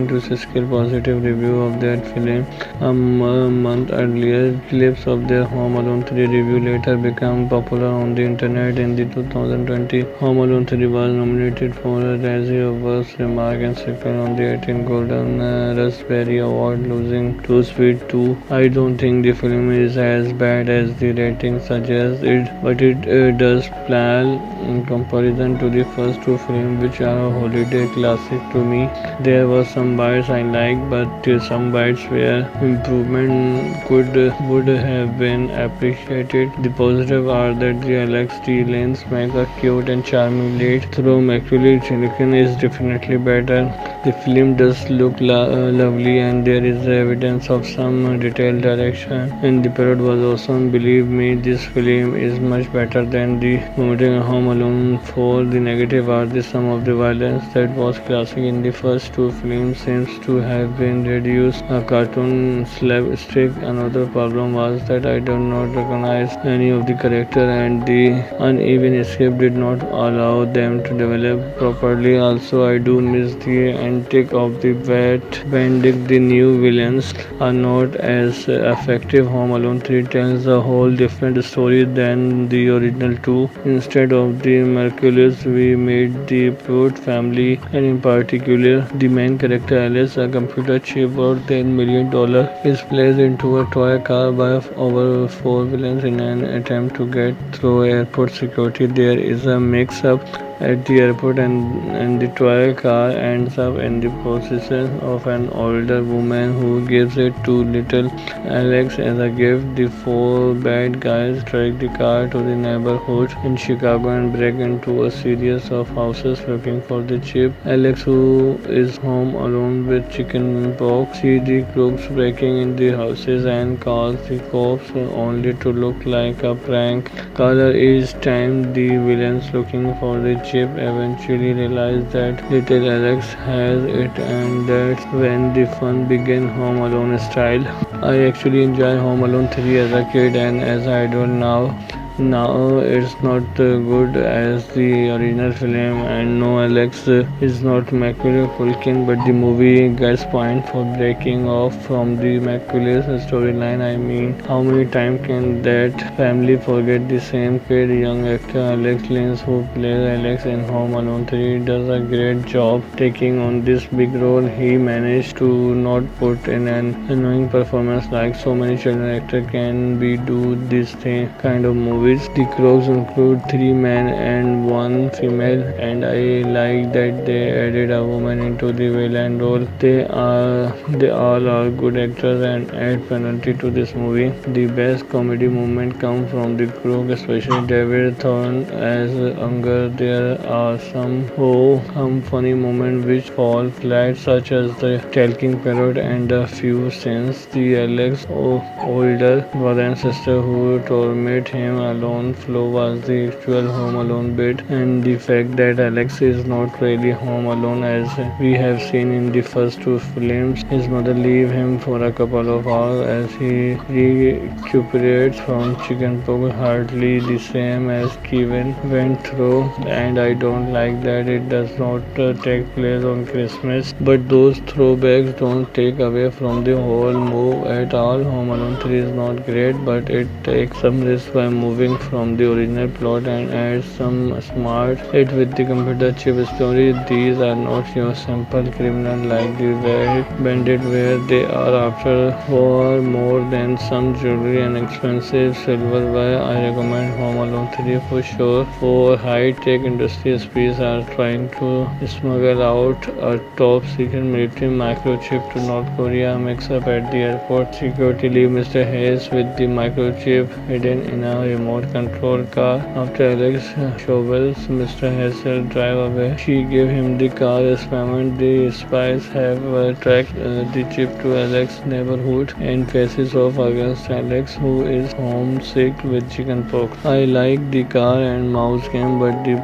to Siskel's positive review of that film a month earlier. years. Clips of their Home Alone 3 review later became popular on the internet. In the 2020, Home Alone 3 was nominated for a Razzie Awards remark and second on the 18th Golden Raspberry Award, losing to Speed 2. I don't think the film is as bad as the rating suggests but it does pale in comparison to the first two films, which are a holiday classic to me. There were some bites I liked, but some bites where improvement would have been appreciated. The positive are that the Alex D. Lanes make a cute and charming lead, though Macaulay Culkin is definitely better. The film does look lovely, and there is evidence of some detailed direction. And the plot was awesome. Believe me, this film is much better than the movie Home Alone 4. The negative are the some of the violence that was classic in the first two films seems to have been reduced. A cartoon slapstick. Another problem was that I did not recognize any of the character, and the uneven script did not allow them to develop properly. Also, I do miss the antic of the Bat Bandit. The new villains are not as effective. Home Alone 3 tells a whole different story than the original two. Instead of the Mercules, we made the Pruitt family, and in particular, the main character Alice, a computer chip worth $10 million, is placed into a toy car by over four villains in an attempt to get through airport security. There is a mix-up at the airport, and the toy car ends up in the possession of an older woman who gives it to little Alex as a gift. The four bad guys track the car to the neighborhood in Chicago and break into a series of houses looking for the chip. Alex, who is home alone with chicken pox, sees the crooks breaking in the houses and calls the cops, only to look like a prank caller each time. The villains looking for the chip eventually realize that little Alex has it, and that's when the fun begins. Home Alone style. I actually enjoy Home Alone 3 as a kid and as I do now. Now it's not good as the original film, and no, Alex is not Macaulay Culkin, but the movie gets point for breaking off from the Macaulay storyline. I mean, how many times can that family forget the same kid? Young actor Alex Lins, who plays Alex in Home Alone 3, does a great job taking on this big role. He managed to not put in an annoying performance like so many children actors can be do this kind of movie. The Crows include three men and one female, and I like that they added a woman into the villain role. They all are good actors and add penalty to this movie. The best comedy moment comes from the Crow, especially David Thorne as Unger. There are some funny moments which fall flat, such as the talking parrot and a few scenes. The Alex older brother and sister who torment him alone flow was the actual Home Alone bit, and the fact that Alex is not really home alone as we have seen in the first two films. His mother leaves him for a couple of hours as he recuperates from chickenpox, hardly the same as Kevin went through, and I don't like that it does not take place on Christmas, but those throwbacks don't take away from the whole move at all. Home Alone 3 is not great, but it takes some risk by moving from the original plot and adds some smart hit with the computer chip story. These are not your simple criminal like the Red Bandit, where they are after for more than some jewelry and expensive silverware. I recommend Home Alone 3 for sure. For high-tech industry spies are trying to smuggle out a top-secret military microchip to North Korea. Mix up at the airport. Security leave Mr. Hayes with the microchip hidden in a remote control car. After Alex shovels Mr. Hassel drive away, she gave him the car as payment. The spies have tracked the chip to Alex's neighborhood and faces off against Alex, who is homesick with chickenpox. I like the car and mouse game, but the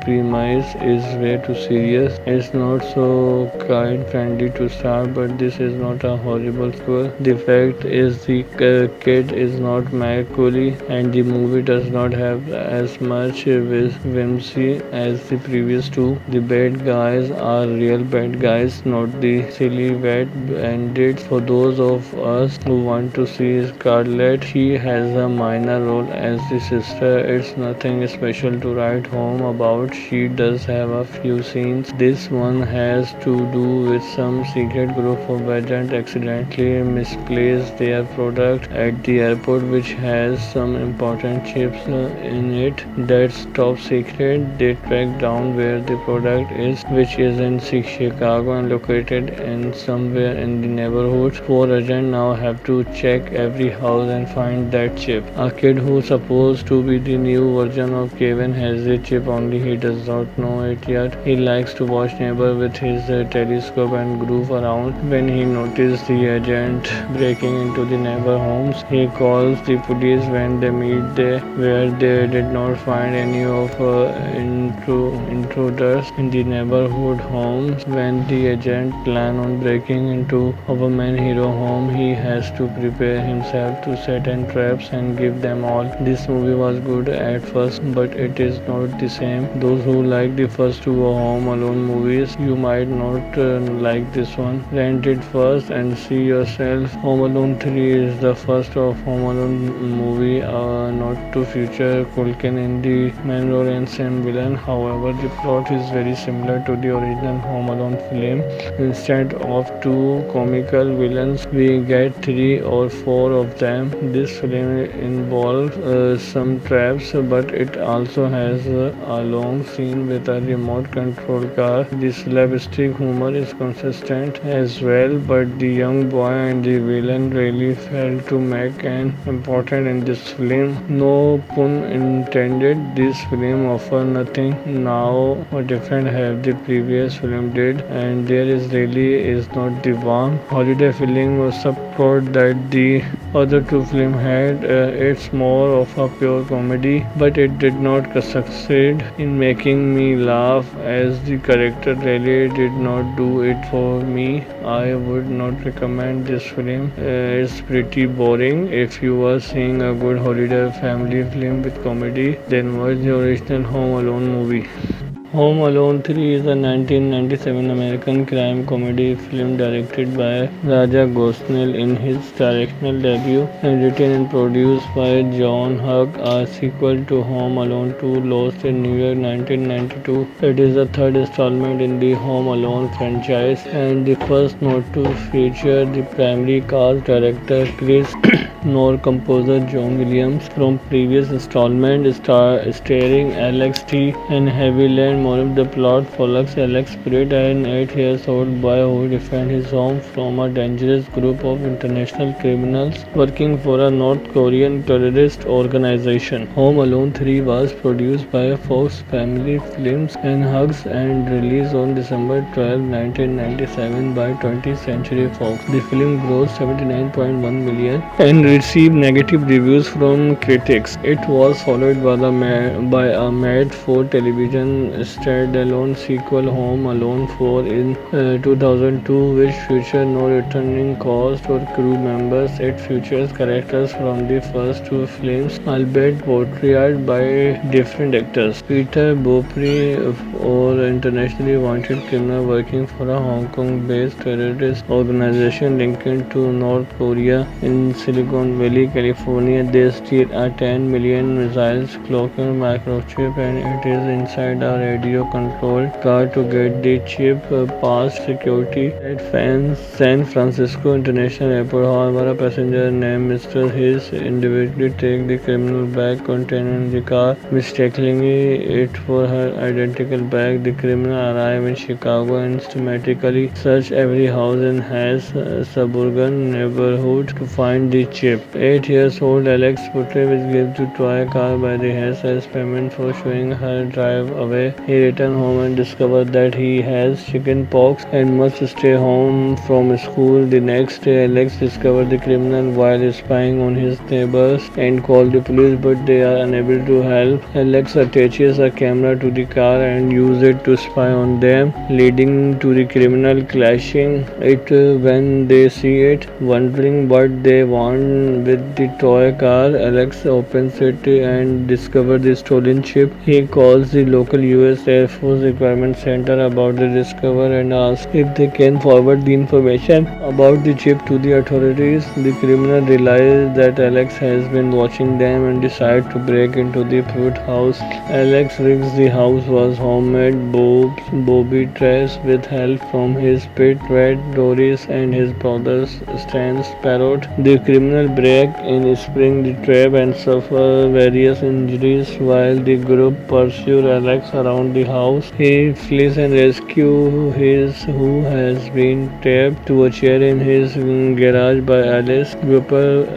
premise is way too serious. It's not so kid-friendly to start, but this is not a horrible sequel. The fact is the kid is not Macaulay, and the movie does not have as much whimsy as the previous two. The bad guys are real bad guys, not the silly wet bandits. For those of us who want to see Scarlett, she has a minor role as the sister. It's nothing special to write home about. She does have a few scenes. This one has to do with some secret group of agents accidentally misplace their product at the airport, which has some important chips in it. That's top secret. They track down where the product is, which is in Chicago and located in somewhere in the neighborhood. Four agents now have to check every house and find that chip. A kid who's supposed to be the new version of Kevin has the chip, only he does not know it yet. He likes to watch neighbor with his telescope and goof around. When he notices the agent breaking into the neighbor homes, he calls the police. When they meet there, where they did not find any of intruders in the neighborhood homes. When the agent plan on breaking into our main hero home, he has to prepare himself to set and traps and give them all. This movie was good at first, but it is not the same. Those who like the first two Home Alone movies, you might not like this one. Rent it first and see yourself. Home Alone 3 is the first of Home Alone movie, not to feature Culkin in the main role and same villain. However, the plot is very similar to the original Home Alone film. Instead of two comical villains, we get three or four of them. This film involves some traps, but it also has a long scene with a remote control car. The slapstick humor is consistent as well, but the young boy and the villain really failed to make an important in this film. No pun intended. This film offers nothing now or different have the previous film did, and there is really is not the warm holiday feeling or subplot that the other two films had. It's more of a pure comedy, but it did not succeed in making me laugh as the character really did not do it for me. I would not recommend this film. It's pretty boring. If you are seeing a good holiday family film with comedy, then watch the original Home Alone movie. Home Alone 3 is a 1997 American crime comedy film directed by Raja Gosnell in his directorial debut and written and produced by John Hughes, a sequel to Home Alone 2 Lost in New York 1992. It is the third installment in the Home Alone franchise and the first not to feature the primary cast director Chris nor composer John Williams from previous installment starring Alex T. and Haviland. More of the plot follows Alex Spirit, an 8-year-old boy who defends his home from a dangerous group of international criminals working for a North Korean terrorist organization. Home Alone 3 was produced by Fox Family Films and Hughes and released on December 12, 1997 by 20th Century Fox. The film grossed $79.1 million and received negative reviews from critics. It was followed by a made-for-television standalone sequel, Home Alone 4, in 2002, which featured no returning cast or crew members. It features characters from the first two films, albeit portrayed by different actors. Peter Beaupre, or internationally wanted criminal working for a Hong Kong-based terrorist organization linked to North Korea in Silicon Valley, California. They steal a 10 million missiles cloaking microchip, and it is inside a radio-controlled car to get the chip past security at San Francisco International Airport. However, a passenger named Mr. Hayes individually takes the criminal bag containing the car, mistaking it for her identical bag. The criminal arrive in Chicago and systematically search every house in Hayes' suburban neighborhood to find the chip. 8-year-old Alex Putre was given a toy car by the Hayes as payment for showing her drive away. He returns home and discovers that he has chicken pox and must stay home from school. The next day, Alex discovers the criminal while spying on his neighbors and calls the police, but they are unable to help. Alex attaches a camera to the car and uses it to spy on them, leading to the criminal clashing it when they see it. Wondering what they want with the toy car. Alex opens it and discovers the stolen chip. He calls the local US Air Force Requirement Center about the discovery and asks if they can forward the information about the chip to the authorities. The criminal realizes that Alex has been watching them and decides to break into the Pruitt house. Alex rigs the house was homemade booby traps with help from his pet rat Doris and his brother Stan's parrot. The criminal break in, spring the trap and suffer various injuries while the group pursues Alex around the house. He flees and rescues his who has been trapped to a chair in his garage by Alice. Grouper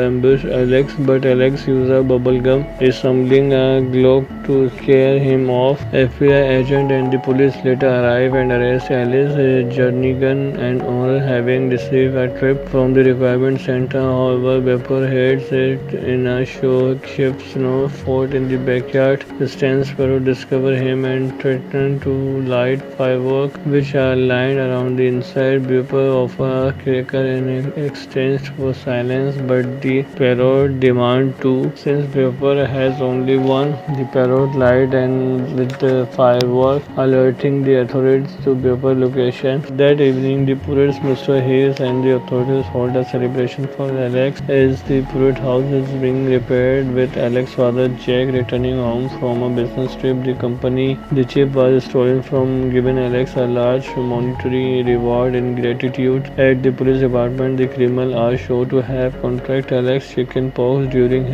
ambush Alex, but Alex uses a bubble gum, resembling a Glock to scare him off. FBI agent and the police later arrive and arrest Alice Jernigan and owner, having received a tip from the requirement center. However, Bepper heads it in a ship snow fort in the backyard. Stan Sparrow discover him and threaten to light fireworks, which are lined around the inside. Bepper offers a cracker in exchange for silence, but the parrot demands two. Since Bepper has only one, the parrot light and with the firework, alerting the authorities to Bepper location. That evening, the Pruitt's Mr. Hayes and the authorities hold a celebration for Alex as the Pruitt house is being repaired, with Alex's father Jack returning home from a business trip. The chip was stolen from, giving Alex a large monetary reward in gratitude. At the police department, the criminals are shown to have contracted Alex chicken pox during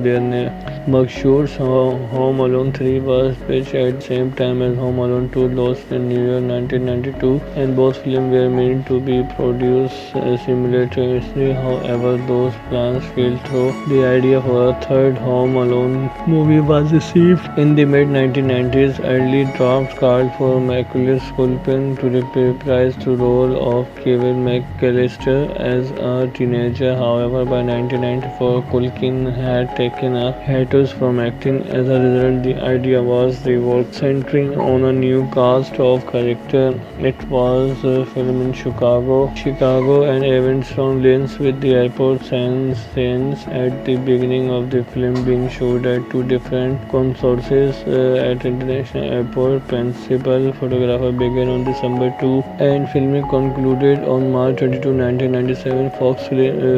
their mugshoots. Home Alone 3 was pitched at the same time as Home Alone 2, launched in New Year 1992, and both films were meant to be produced simultaneously. However, those plans fell through. The idea for a third Home Alone movie was received in the mid-1990s. Early drafts called for Macaulay Culkin to reprise the role of Kevin McAllister as a teenager. However, by 1994, Culkin had taken a hiatus from acting. As a result, the idea was reworked, centering on a new cast of characters. It was filmed in Chicago, and events on Lens, with the airport scenes at the beginning of the film being shot at two different consources at International Airport. Principal photographer began on December 2 and filming concluded on March 22, 1997. Fox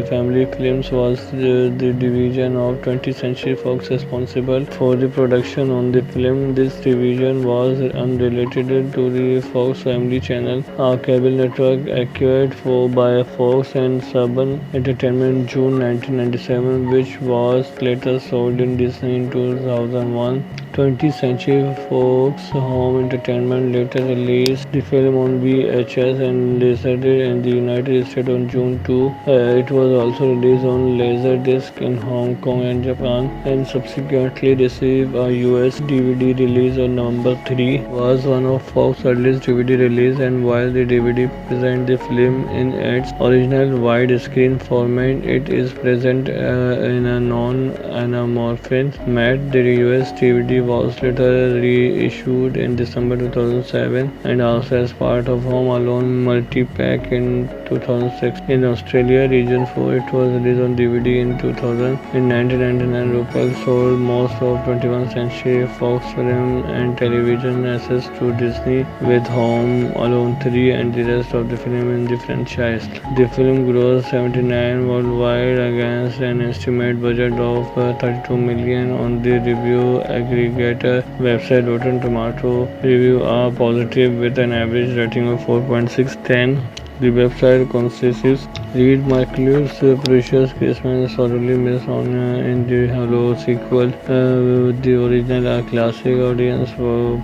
Family Films was the division of 20th Century Fox responsible for the production on the film. This division was unrelated to the Fox Family Channel, a cable network acquired by Fox and Saban Entertainment in June 1997, which was later sold in Disney in 2001. 20th Century Fox Home Entertainment later released the film on VHS and Laserdisc in the United States on June 2. It was also released on Laserdisc in Hong Kong and Japan, and subsequently received a US DVD release on November 3. Was one of Fox's earliest DVD release, and while the DVD presents the film in its original widescreen format, it is present in a non-anamorphic matte. The US DVD was later reissued in December 2007 and also as part of Home Alone multi-pack in 2006. In Australia, region 4, it was released on DVD in 2000. In 1999, RuPaul sold most of 21st Century Fox film and television assets to Disney, with Home Alone 3 and the rest of the film in the franchise. The film grossed $79 worldwide against an estimated budget of $32 million on the review aggregator website Rotten Tomato. Reviews are positive with an average rating of 4.6/10. The website consists Reed Markler's Precious Christmas sorely missed on in the Halo sequel. The original a classic audience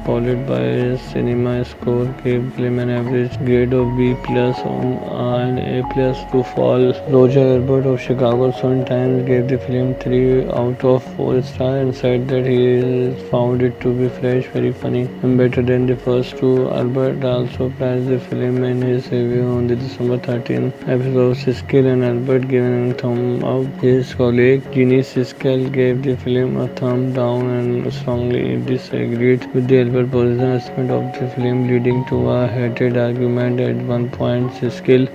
followed by cinema score gave film an average grade of B+ on and A+ to fall. Roger Ebert of Chicago Sun-Times gave the film 3 out of 4 stars and said that he found it to be fresh, very funny, and better than the first two. Ebert also praised the film in his review on on the December 13th episode of Siskel and Albert giving a thumb up. His colleague Ginny Siskel gave the film a thumb down and strongly disagreed with the Albert position assessment of the film, leading to a heated argument. At one point, Siskel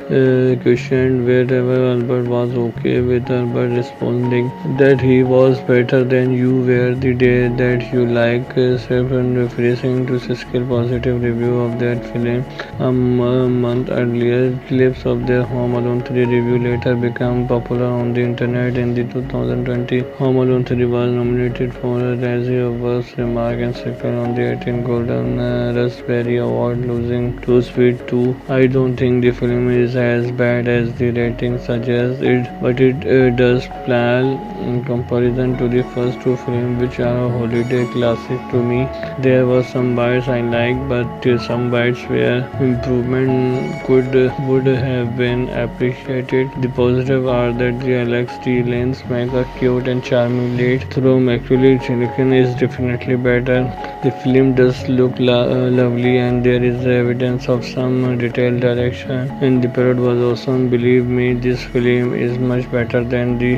questioned whether Albert was okay with Albert responding that he was better than you were the day that you like, referring to Siskel's positive review of that film a month earlier. Clips of their Home Alone 3 review later became popular on the internet. In the 2020 Home Alone 3 was nominated for a Razzie of Worst Remark and second on the 18th Golden Raspberry Award, losing to Speed 2. I don't think the film is as bad as the rating suggests but it does pale in comparison to the first two films, which are a holiday classic to me. There were some bites I liked, but some bites where improvement would have been appreciated. The positive are that the Alex D. Lanes make a cute and charming lead, though Macaulay Culkin is definitely better. The film does look lovely, and there is evidence of some detailed direction. And the plot was awesome. Believe me, this film is much better than the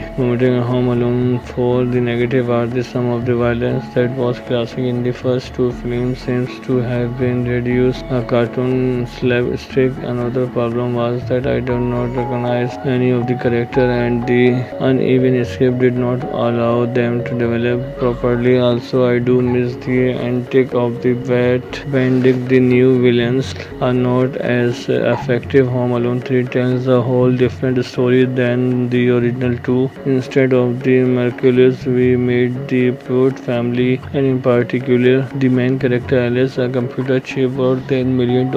Home Alone 4. The negative are the some of the violence that was classic in the first two films seems to have been reduced. A cartoon slapstick. Another problem was that I did not recognize any of the character, and the uneven script did not allow them to develop properly. Also, I do miss the antic of the Bat Bandit. The new villains are not as effective. Home Alone 3 tells a whole different story than the original two. Instead of the Mercules, we made the Prout family, and in particular, the main character Alice, a computer chip worth $10 million,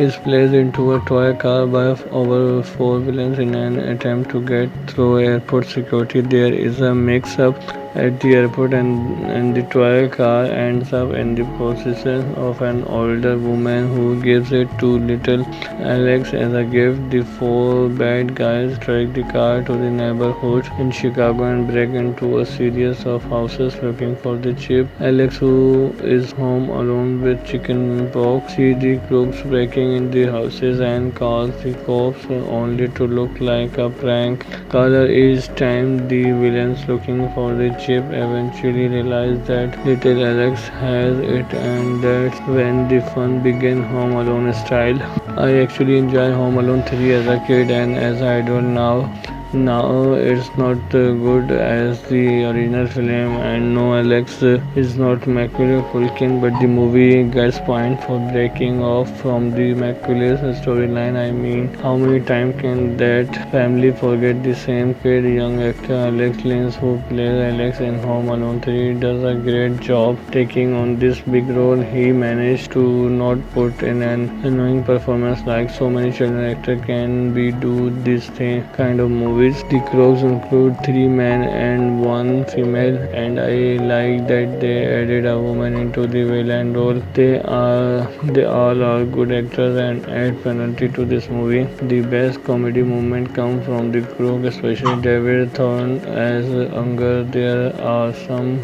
is placed into a toy car by over four villains in an attempt to get through airport security. There is a mix-up at the airport, and the toy car ends up in the possession of an older woman who gives it to little Alex as a gift. The four bad guys track the car to the neighborhood in Chicago and break into a series of houses looking for the chip. Alex, who is home alone with chicken pox, sees the crooks breaking in the houses and calls the cops, only to look like a prank caller each time. The villains looking for the chip eventually realize that little Alex has it, and that's when the fun begins, Home Alone style. I actually enjoy Home Alone 3 as a kid and as I do now. Now it's not good as the original film, and no, Alex is not Macaulay Culkin, but the movie gets point for breaking off from the Macaulay storyline. I mean, how many times can that family forget the same kid? Young actor Alex Lins, who plays Alex in Home Alone 3, does a great job taking on this big role. He managed to not put in an annoying performance like so many children actors can be do this kind of movie. The Crows include 3 men and 1 female, and I like that they added a woman into the villain role. They all are good actors and add penalty to this movie. The best comedy moment comes from the Crow, especially David Thorne as Unger. There are some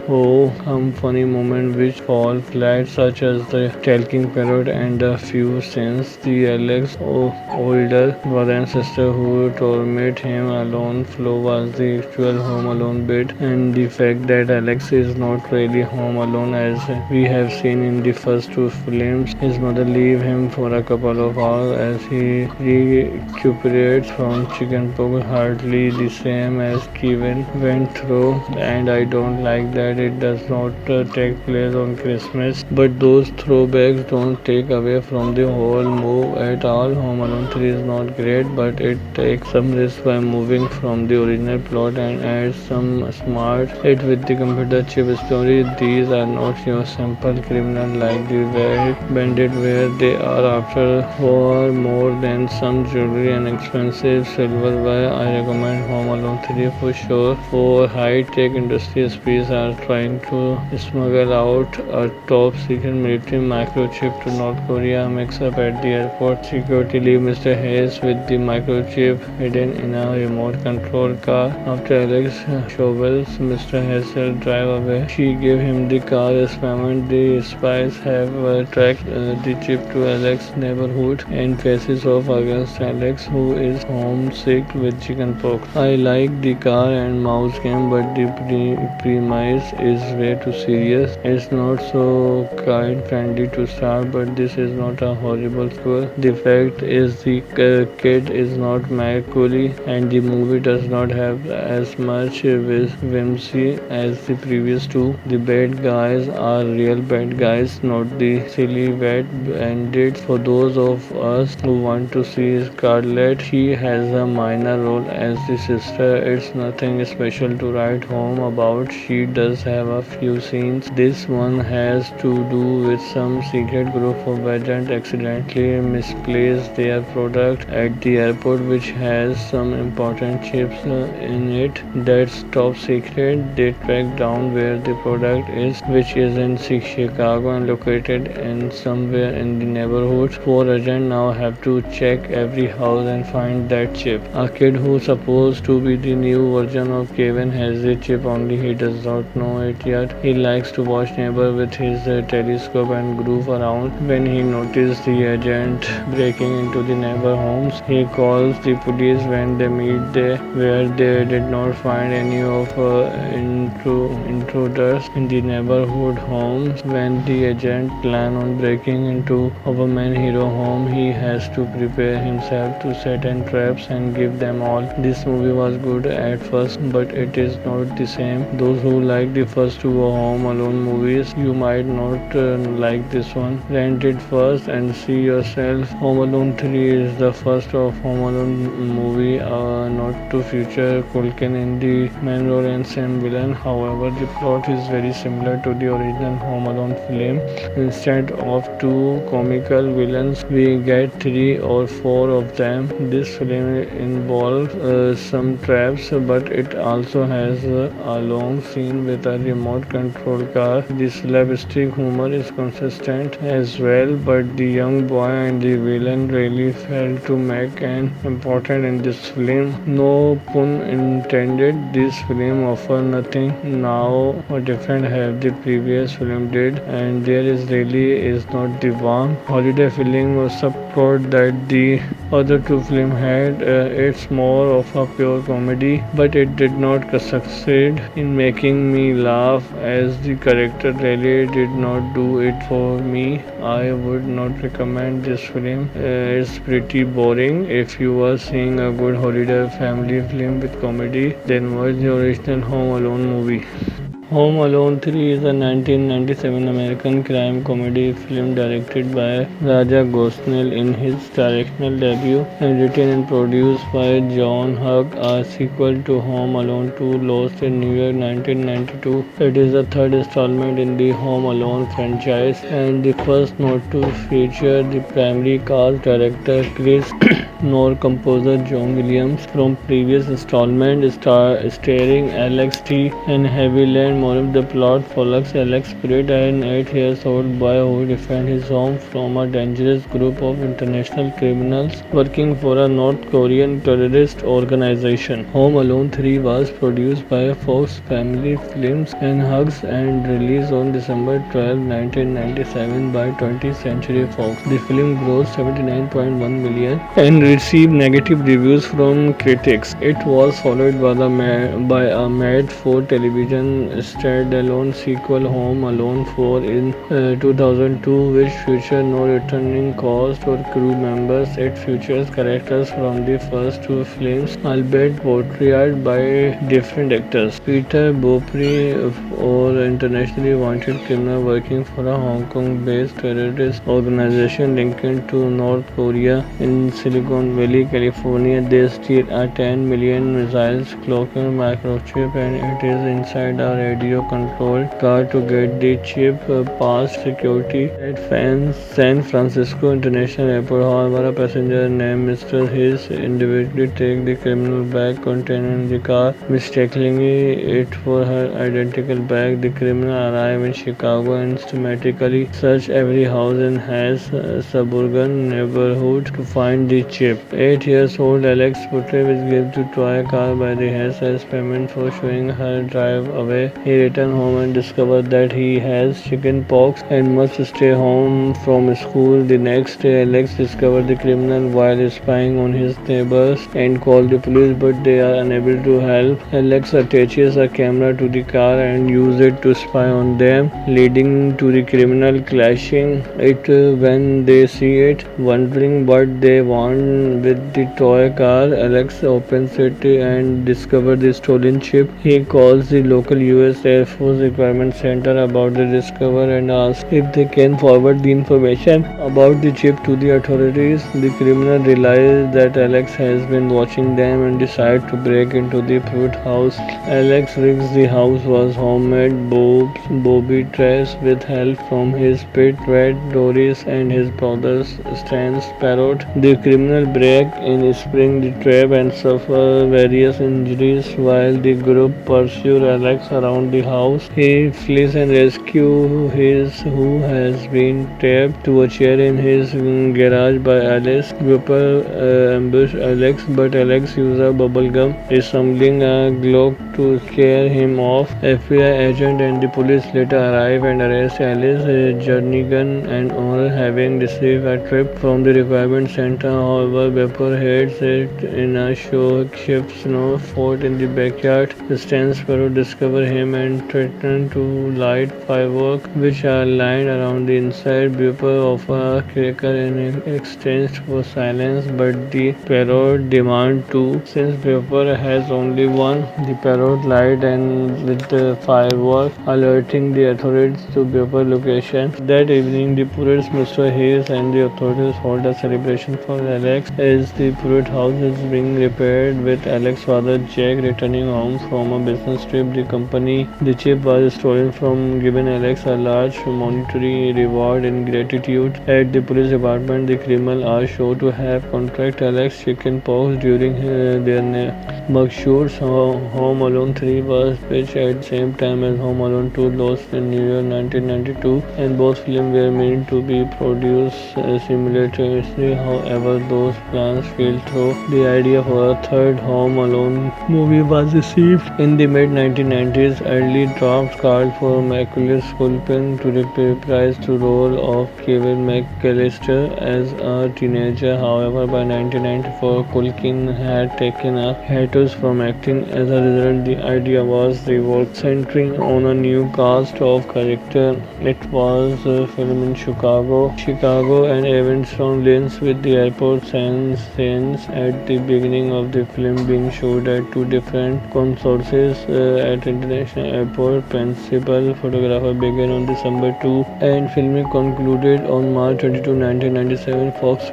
funny moments which fall flat, such as the talking parrot and a few scenes. The Alex older brother and sister who torment him alone flow was the actual Home Alone bit, and the fact that Alex is not really home alone as we have seen in the first two films. His mother leaves him for a couple of hours as he recuperates from chickenpox, hardly the same as Kevin went through, and I don't like that it does not take place on Christmas, but those throwbacks don't take away from the whole move at all. Home Alone 3 is not great, but it takes some risk by moving from the original plot and adds some smart hit with the computer chip story. These are not your simple criminal like the Red Bandit, where they are after for more than some jewelry and expensive silverware. I recommend Home Alone 3 for sure. For high-tech industry spies are trying to smuggle out a top-secret military microchip to North Korea. Mix up at the airport security leave Mr. Hayes with the microchip hidden in a remote remote control car. After Alex Chauvel's Mr. Hassel drive away, she gave him the car as payment. The spies have tracked the chip to Alex's neighborhood and faces off against Alex, who is homesick with chickenpox. I like the car and mouse game, but the premise is way too serious. It's not so kid-friendly to start, but this is not a horrible score. The fact is the kid is not Macaulay, and the movie does not have as much whimsy as the previous two. The bad guys are real bad guys, not the silly wet bandits. For those of us who want to see Scarlett, she has a minor role as the sister. It's nothing special to write home about. She does have a few scenes. This one has to do with some secret group of agents accidentally misplaced their product at the airport, which has some important chips in it. That's top secret. They track down where the product is, which is in Chicago and located in somewhere in the neighborhood. Four agents now have to check every house and find that chip. A kid who's supposed to be the new version of Kevin has the chip, only he does not know it yet. He likes to watch neighbor with his telescope and groove around. When he notices the agent breaking into the neighbor homes, he calls the police. When they meet there, where they did not find any of intruders in the neighborhood homes. When the agent plan on breaking into our main hero home, he has to prepare himself to set in traps and give them all. This movie was good at first, but it is not the same. Those who like the first two Home Alone movies, you might not like this one. Rent it first and see yourself. Home Alone 3 is the first of Home Alone movie not to feature Culkin in the main role and same villain. However, the plot is very similar to the original Home Alone film. Instead of two comical villains, we get 3 or 4 of them. This film involves some traps, but it also has a long scene with a remote control car. The slapstick humor is consistent as well, but the young boy and the villain really failed to make an important in this film. No pun intended. This film offers nothing now or different have the previous film did, and there is really is not the warm holiday feeling or subplot that the other two films had. It's more of a pure comedy, but it did not succeed in making me laugh as the character really did not do it for me. I would not recommend this film. It's pretty boring. If you were seeing a good holiday family film with comedy, then watch the original Home Alone movie. Home Alone 3 is a 1997 American crime comedy film directed by Raja Gosnell in his directorial debut and written and produced by John Hughes, a sequel to Home Alone 2 Lost in New York 1992. It is the third installment in the Home Alone franchise and the first not to feature the primary cast director Chris nor composer John Williams from previous installment starring Alex T. and Haviland. Moreover, the plot follows Alex Spirit, an 8-year-old boy who defends his home from a dangerous group of international criminals working for a North Korean terrorist organization. Home Alone 3 was produced by Fox Family Films and Hughes and released on December 12, 1997 by 20th Century Fox. The film grossed $79.1 million and received negative reviews from critics. It was followed by a made-for-television standalone sequel, Home Alone 4, in 2002, which featured no returning cast or crew members. It features characters from the first two films, albeit portrayed by different actors. Peter Beaupre, or internationally wanted criminal working for a Hong Kong-based terrorist organization linked to North Korea in Silicon Valley, California. They steal a 10 million missiles cloaking microchip, and it is inside a radio-controlled car to get the chip past security at San Francisco International Airport. However, a passenger named Mr. Hayes individually took the criminal bag contained in the car, mistaking it for her identical bag. The criminal arrived in Chicago and systematically searched every house in Hayes' suburban neighborhood to find the chip. 8 years old Alex Putre was given to toy car by the Hayes as payment for showing her drive away. He returned home and discovered that he has chicken pox and must stay home from school. The next day, Alex discovered the criminal while spying on his neighbors and called the police, but they are unable to help. Alex attaches a camera to the car and uses it to spy on them, leading to the criminal clashing it when they see it. Wondering what they want with the toy car, Alex opens it and discovers the stolen chip. He calls the local US Air Force Requirement Center about the discovery and asks if they can forward the information about the chip to the authorities. The criminal realizes that Alex has been watching them and decides to break into the Pruitt house. Alex rigs the house was homemade booby traps with help from his pet rat Doris and his brother Stan's parrot. The criminal break in, spring the trap and suffer various injuries while the group pursues Alex around the house. He flees and rescues his who has been trapped to a chair in his garage by Alice. Grouper ambush Alex, but Alex uses a bubble gum, resembling a Glock, to scare him off. FBI agent and the police later arrive and arrest Alice Jernigan and owner, having received a tip from the requirement center. However, Bepper heads it in a makeshift snow fort in the backyard. Stan Sparrow discovers him and threatens to light fireworks, which are lined around the inside. Bepper offers a cracker in exchange for silence, but the parrot demands two. Since Bepper has only one, the parrot light and with the fireworks, alerting the authorities to Bepper's location. That evening, the Pruitt's Mr. Hayes and the authorities hold a celebration for Alex as the Pruitt house is being repaired, with Alex's father Jack returning home from a business trip. The chip was stolen from, giving Alex a large monetary reward in gratitude. At the police department, the criminals are shown to have contracted Alex chickenpox during their mugshoots. Home Alone 3 was pitched at the same time as Home Alone 2, launched in New York 1992, and both films were meant to be produced simultaneously. However, those plans fell through. The idea for a third Home Alone movie was received in the mid-1990s. Early drafts called for Macaulay Culkin to reprise the role of Kevin McAllister as a teenager. However, by 1994, Culkin had taken a hiatus from acting. As a result, the idea was reworked, centering on a new cast of characters. It was filmed in Chicago and Evanston, Lynch, with the airport scenes at the beginning of the film being shot at two different consources at International Airport. Principal photographer began on December 2 and filming concluded on March 22, 1997. Fox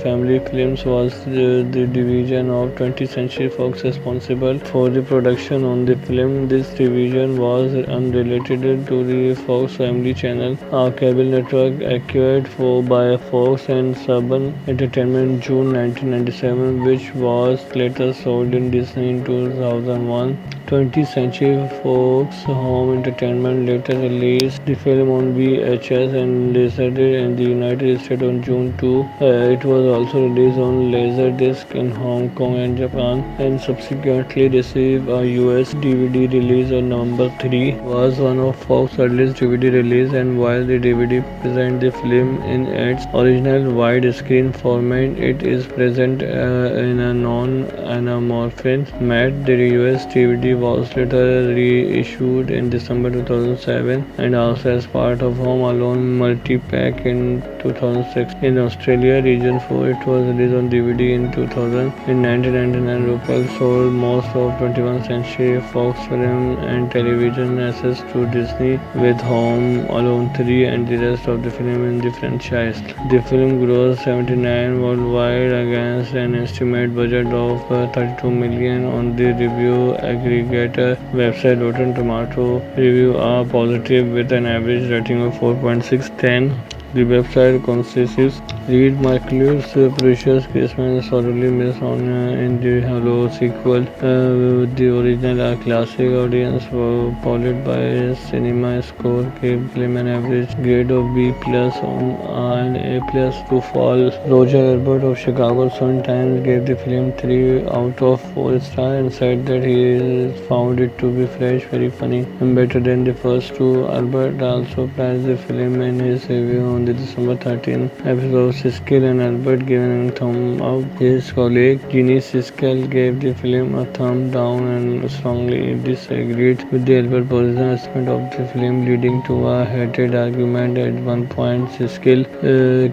Family Films was the division of 20th Century Fox responsible for the production on the film. This division was unrelated to the Fox Family Channel, a cable network acquired by Fox and Saban Entertainment in June 1997, which was later sold in Disney in 2001. 20th Century Fox Home Entertainment later released the film on VHS and Laserdisc in the United States on June 2. It was also released on Laserdisc in Hong Kong and Japan, and subsequently received a US DVD release on November 3. It was one of Fox's earliest DVD releases, and while the DVD presents the film in its original widescreen format, it is present in a non-anamorphic matte. The US DVD was later reissued in December 2007 and also as part of Home Alone multi-pack in 2006. In Australia region 4, it was released on DVD in 2000. In 1999, RuPaul sold most of 21st Century Fox film and television assets to Disney, with Home Alone 3 and the rest of the film in the franchise. The film grossed $79 worldwide against an estimated budget of $32 million on the review aggregator website Rotten Tomato reviews are positive with an average rating of 4.6/10. The website consists Reed Marcellus Precious Christmas sorely missed on in the Halo sequel. The original classic audience were followed by cinema score gave film an average grade of B plus on and A plus to fall. Roger Ebert of Chicago Sun-Times gave the film 3 out of 4 stars and said that he found it to be fresh, very funny, and better than the first two. Ebert also praised the film in his review on the December 13 episode. Siskel and Albert given a thumb up. His colleague Ginny Siskel gave the film a thumb down and strongly disagreed with the Albert position assessment of the film, leading to a heated argument. At one point, Siskel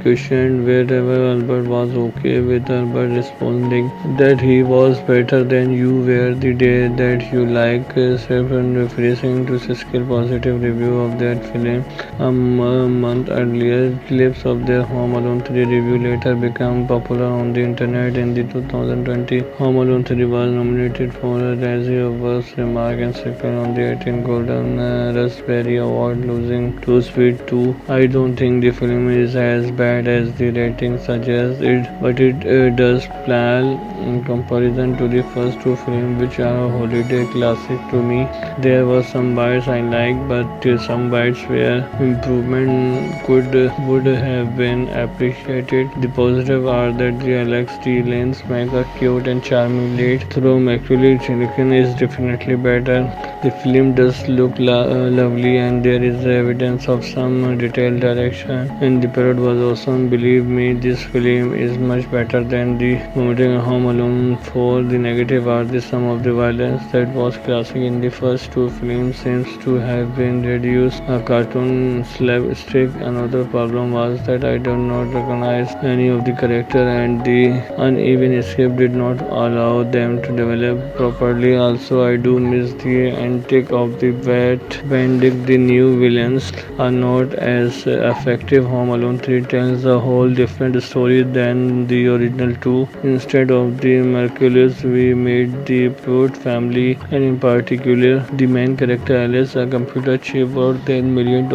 questioned whether Albert was okay with Albert responding that he was better than you were the day that you like, referring to Siskel's positive review of that film a month earlier. Clips of their Home Alone 3 review later became popular on the internet. In the 2020 Home Alone 3 was nominated for a Razzie of Worst Remark and second on the 18th Golden Raspberry Award, losing to Speed 2. I don't think the film is as bad as the rating suggests it, but it does pale in comparison to the first two films, which are a holiday classic to me. There were some bites I liked, but some bites where improvement would have been appreciated. The positive are that the Alex D. Lanes make a cute and charming lead, though Macaulay Culkin is definitely better. The film does look lovely, and there is evidence of some detailed direction. And the parrot was awesome. Believe me, this film is much better than the movie Home Alone 4. The negative are the some of the violence that was classic in the first two films seems to have been reduced. A cartoon slapstick. Another problem was that I did not recognize any of the character, and the uneven script did not allow them to develop properly. Also, I do miss the antic of the Benedict. The new villains are not as effective. Home Alone 3 tells a whole different story than the original two. Instead of the Mercules, we meet the Pruitt family, and in particular, the main character Alice, a computer chip worth $10 million,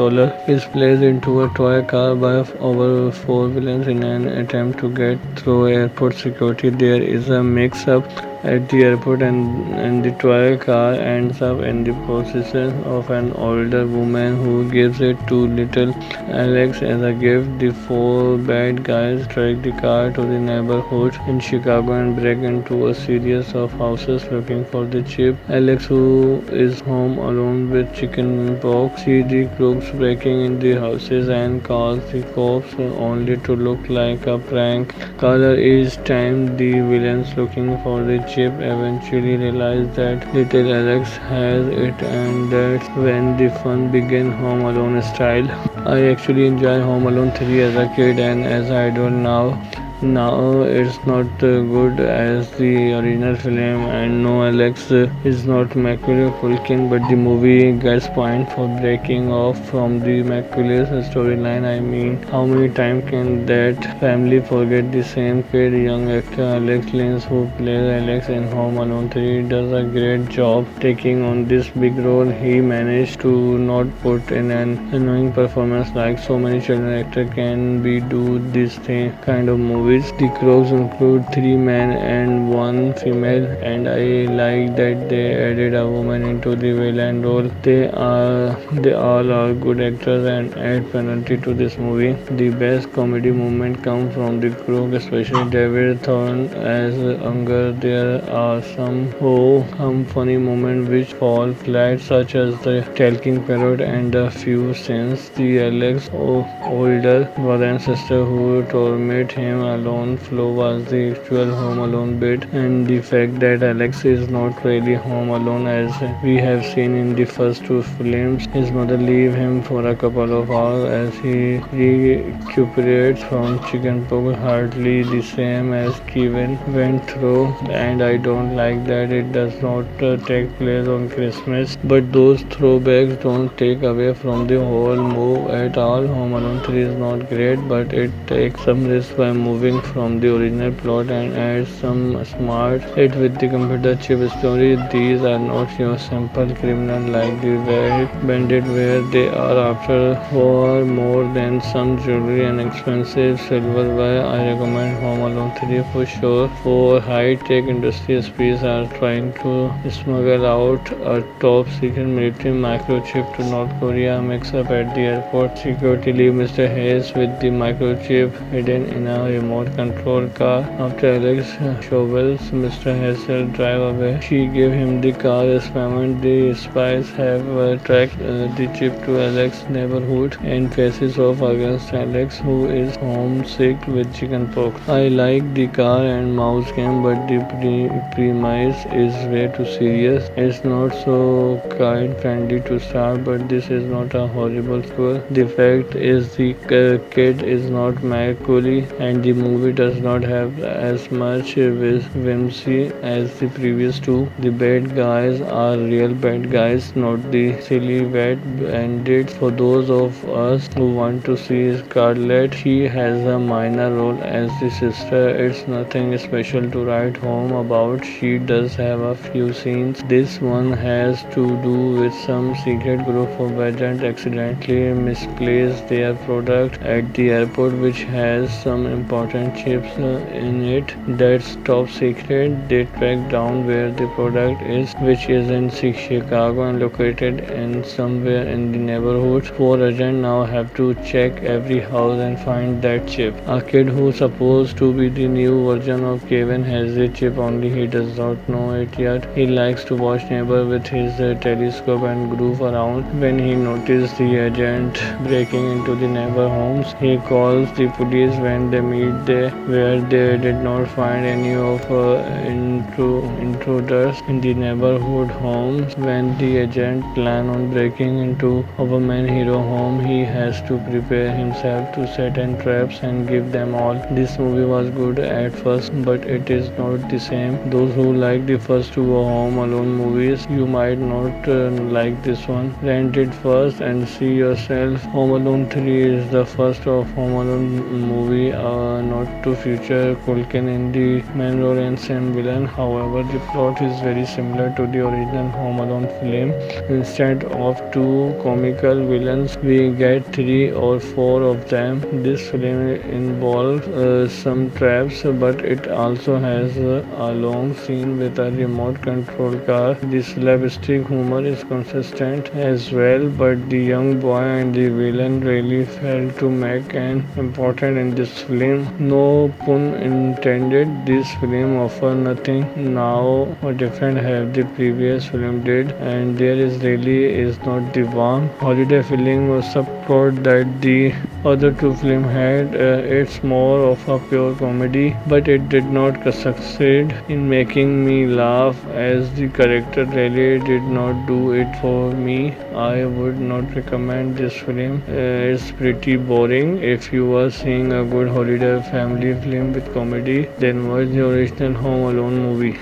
is placed into a toy car by over 4 villains in an attempt to get through airport security. There is a mix-up at the airport, and the toy car ends up in the possession of an older woman who gives it to little Alex as a gift. The 4 bad guys track the car to the neighborhood in Chicago and break into a series of houses looking for the chip. Alex, who is home alone with chicken pox, sees the crooks breaking in the houses and calls the cops, only to look like a prank caller each time. The villains looking for the chip eventually realize that little Alex has it, and that's when the fun begins, Home Alone style. I actually enjoy Home Alone 3 as a kid and as I do now. Now it's not good as the original film, and no, Alex is not Macaulay Culkin, but the movie gets point for breaking off from the Macaulay storyline. I mean, how many times can that family forget the same kid? Young actor Alex Lins, who plays Alex in Home Alone 3, does a great job taking on this big role. He managed to not put in an annoying performance like so many children actors can be do this kind of movie. The Crows include 3 men and 1 female, and I like that they added a woman into the villain role. They all are good actors and add penalty to this movie. The best comedy moment comes from the crew, especially David Thorne as Unger. There are some funny moments which fall flat, such as the talking parrot and a few scenes. The Alex older brother and sister who torment him alone flow was the actual Home Alone bit, and the fact that Alex is not really home alone as we have seen in the first two films. His mother leaves him for a couple of hours as he recuperates from chickenpox, hardly the same as Kevin went through, and I don't like that it does not take place on Christmas, but those throwbacks don't take away from the whole move at all. Home Alone 3 is not great, but it takes some risk by moving moving from the original plot and adds some smart hit with the computer chip story. These are not your simple criminal like the Red Bandit where they are after for more than some jewelry and expensive silverware. I recommend Home Alone 3 for sure. For high-tech industry sprees are trying to smuggle out a top-secret military microchip to North Korea. Mix up at the airport. Security leave Mr. Hayes with the microchip hidden in a remote control car. After Alex shovels Mr. Hazel drive away, she gave him the car as payment. The spies have tracked the chip to Alex's neighborhood and faces off against Alex, who is homesick with chickenpox. I like the car and mouse game, but the premise is way too serious. It's not so kid-friendly to start, but this is not a horrible score. The fact is the kid is not melancholy, and the movie does not have as much whimsy as the previous two. The bad guys are real bad guys, not the silly bad bandits. For those of us who want to see Scarlett, she has a minor role as the sister. It's nothing special to write home about. She does have a few scenes. This one has to do with some secret group of agents accidentally misplace their product at the airport, which has some important chips in it. That's top secret. They track down where the product is, which is in Chicago and located in somewhere in the neighborhood. Four agents now have to check every house and find that chip. A kid who's supposed to be the new version of Kevin has the chip, only he does not know it yet. He likes to watch neighbor with his telescope and goof around. When he notices the agent breaking into the neighbor homes, he calls the police. When they meet there, where they did not find any of intruders in the neighborhood homes. When the agent plan on breaking into our main hero home, he has to prepare himself to set in traps and give them all. This movie was good at first, but it is not the same. Those who like the first two Home Alone movies, you might not like this one. Rent it first and see yourself. Home Alone 3 is the first of Home Alone movie, not to feature Culkin in the main role and same villain. However, the plot is very similar to the original Home Alone film. Instead of two comical villains, we get 3 or 4 of them. This film involves some traps, but it also has a long scene with a remote control car. The slapstick humor is consistent as well, but the young boy and the villain really failed to make an important in this film. No pun intended. This film offers nothing now or different have the previous film did, and there is really is not the warm holiday feeling or subplot that the other two films had. It's more of a pure comedy, but it did not succeed in making me laugh as the character really did not do it for me. I would not recommend this film. It's pretty boring. If you are seeing a good holiday family film with comedy, then watch the original Home Alone movie.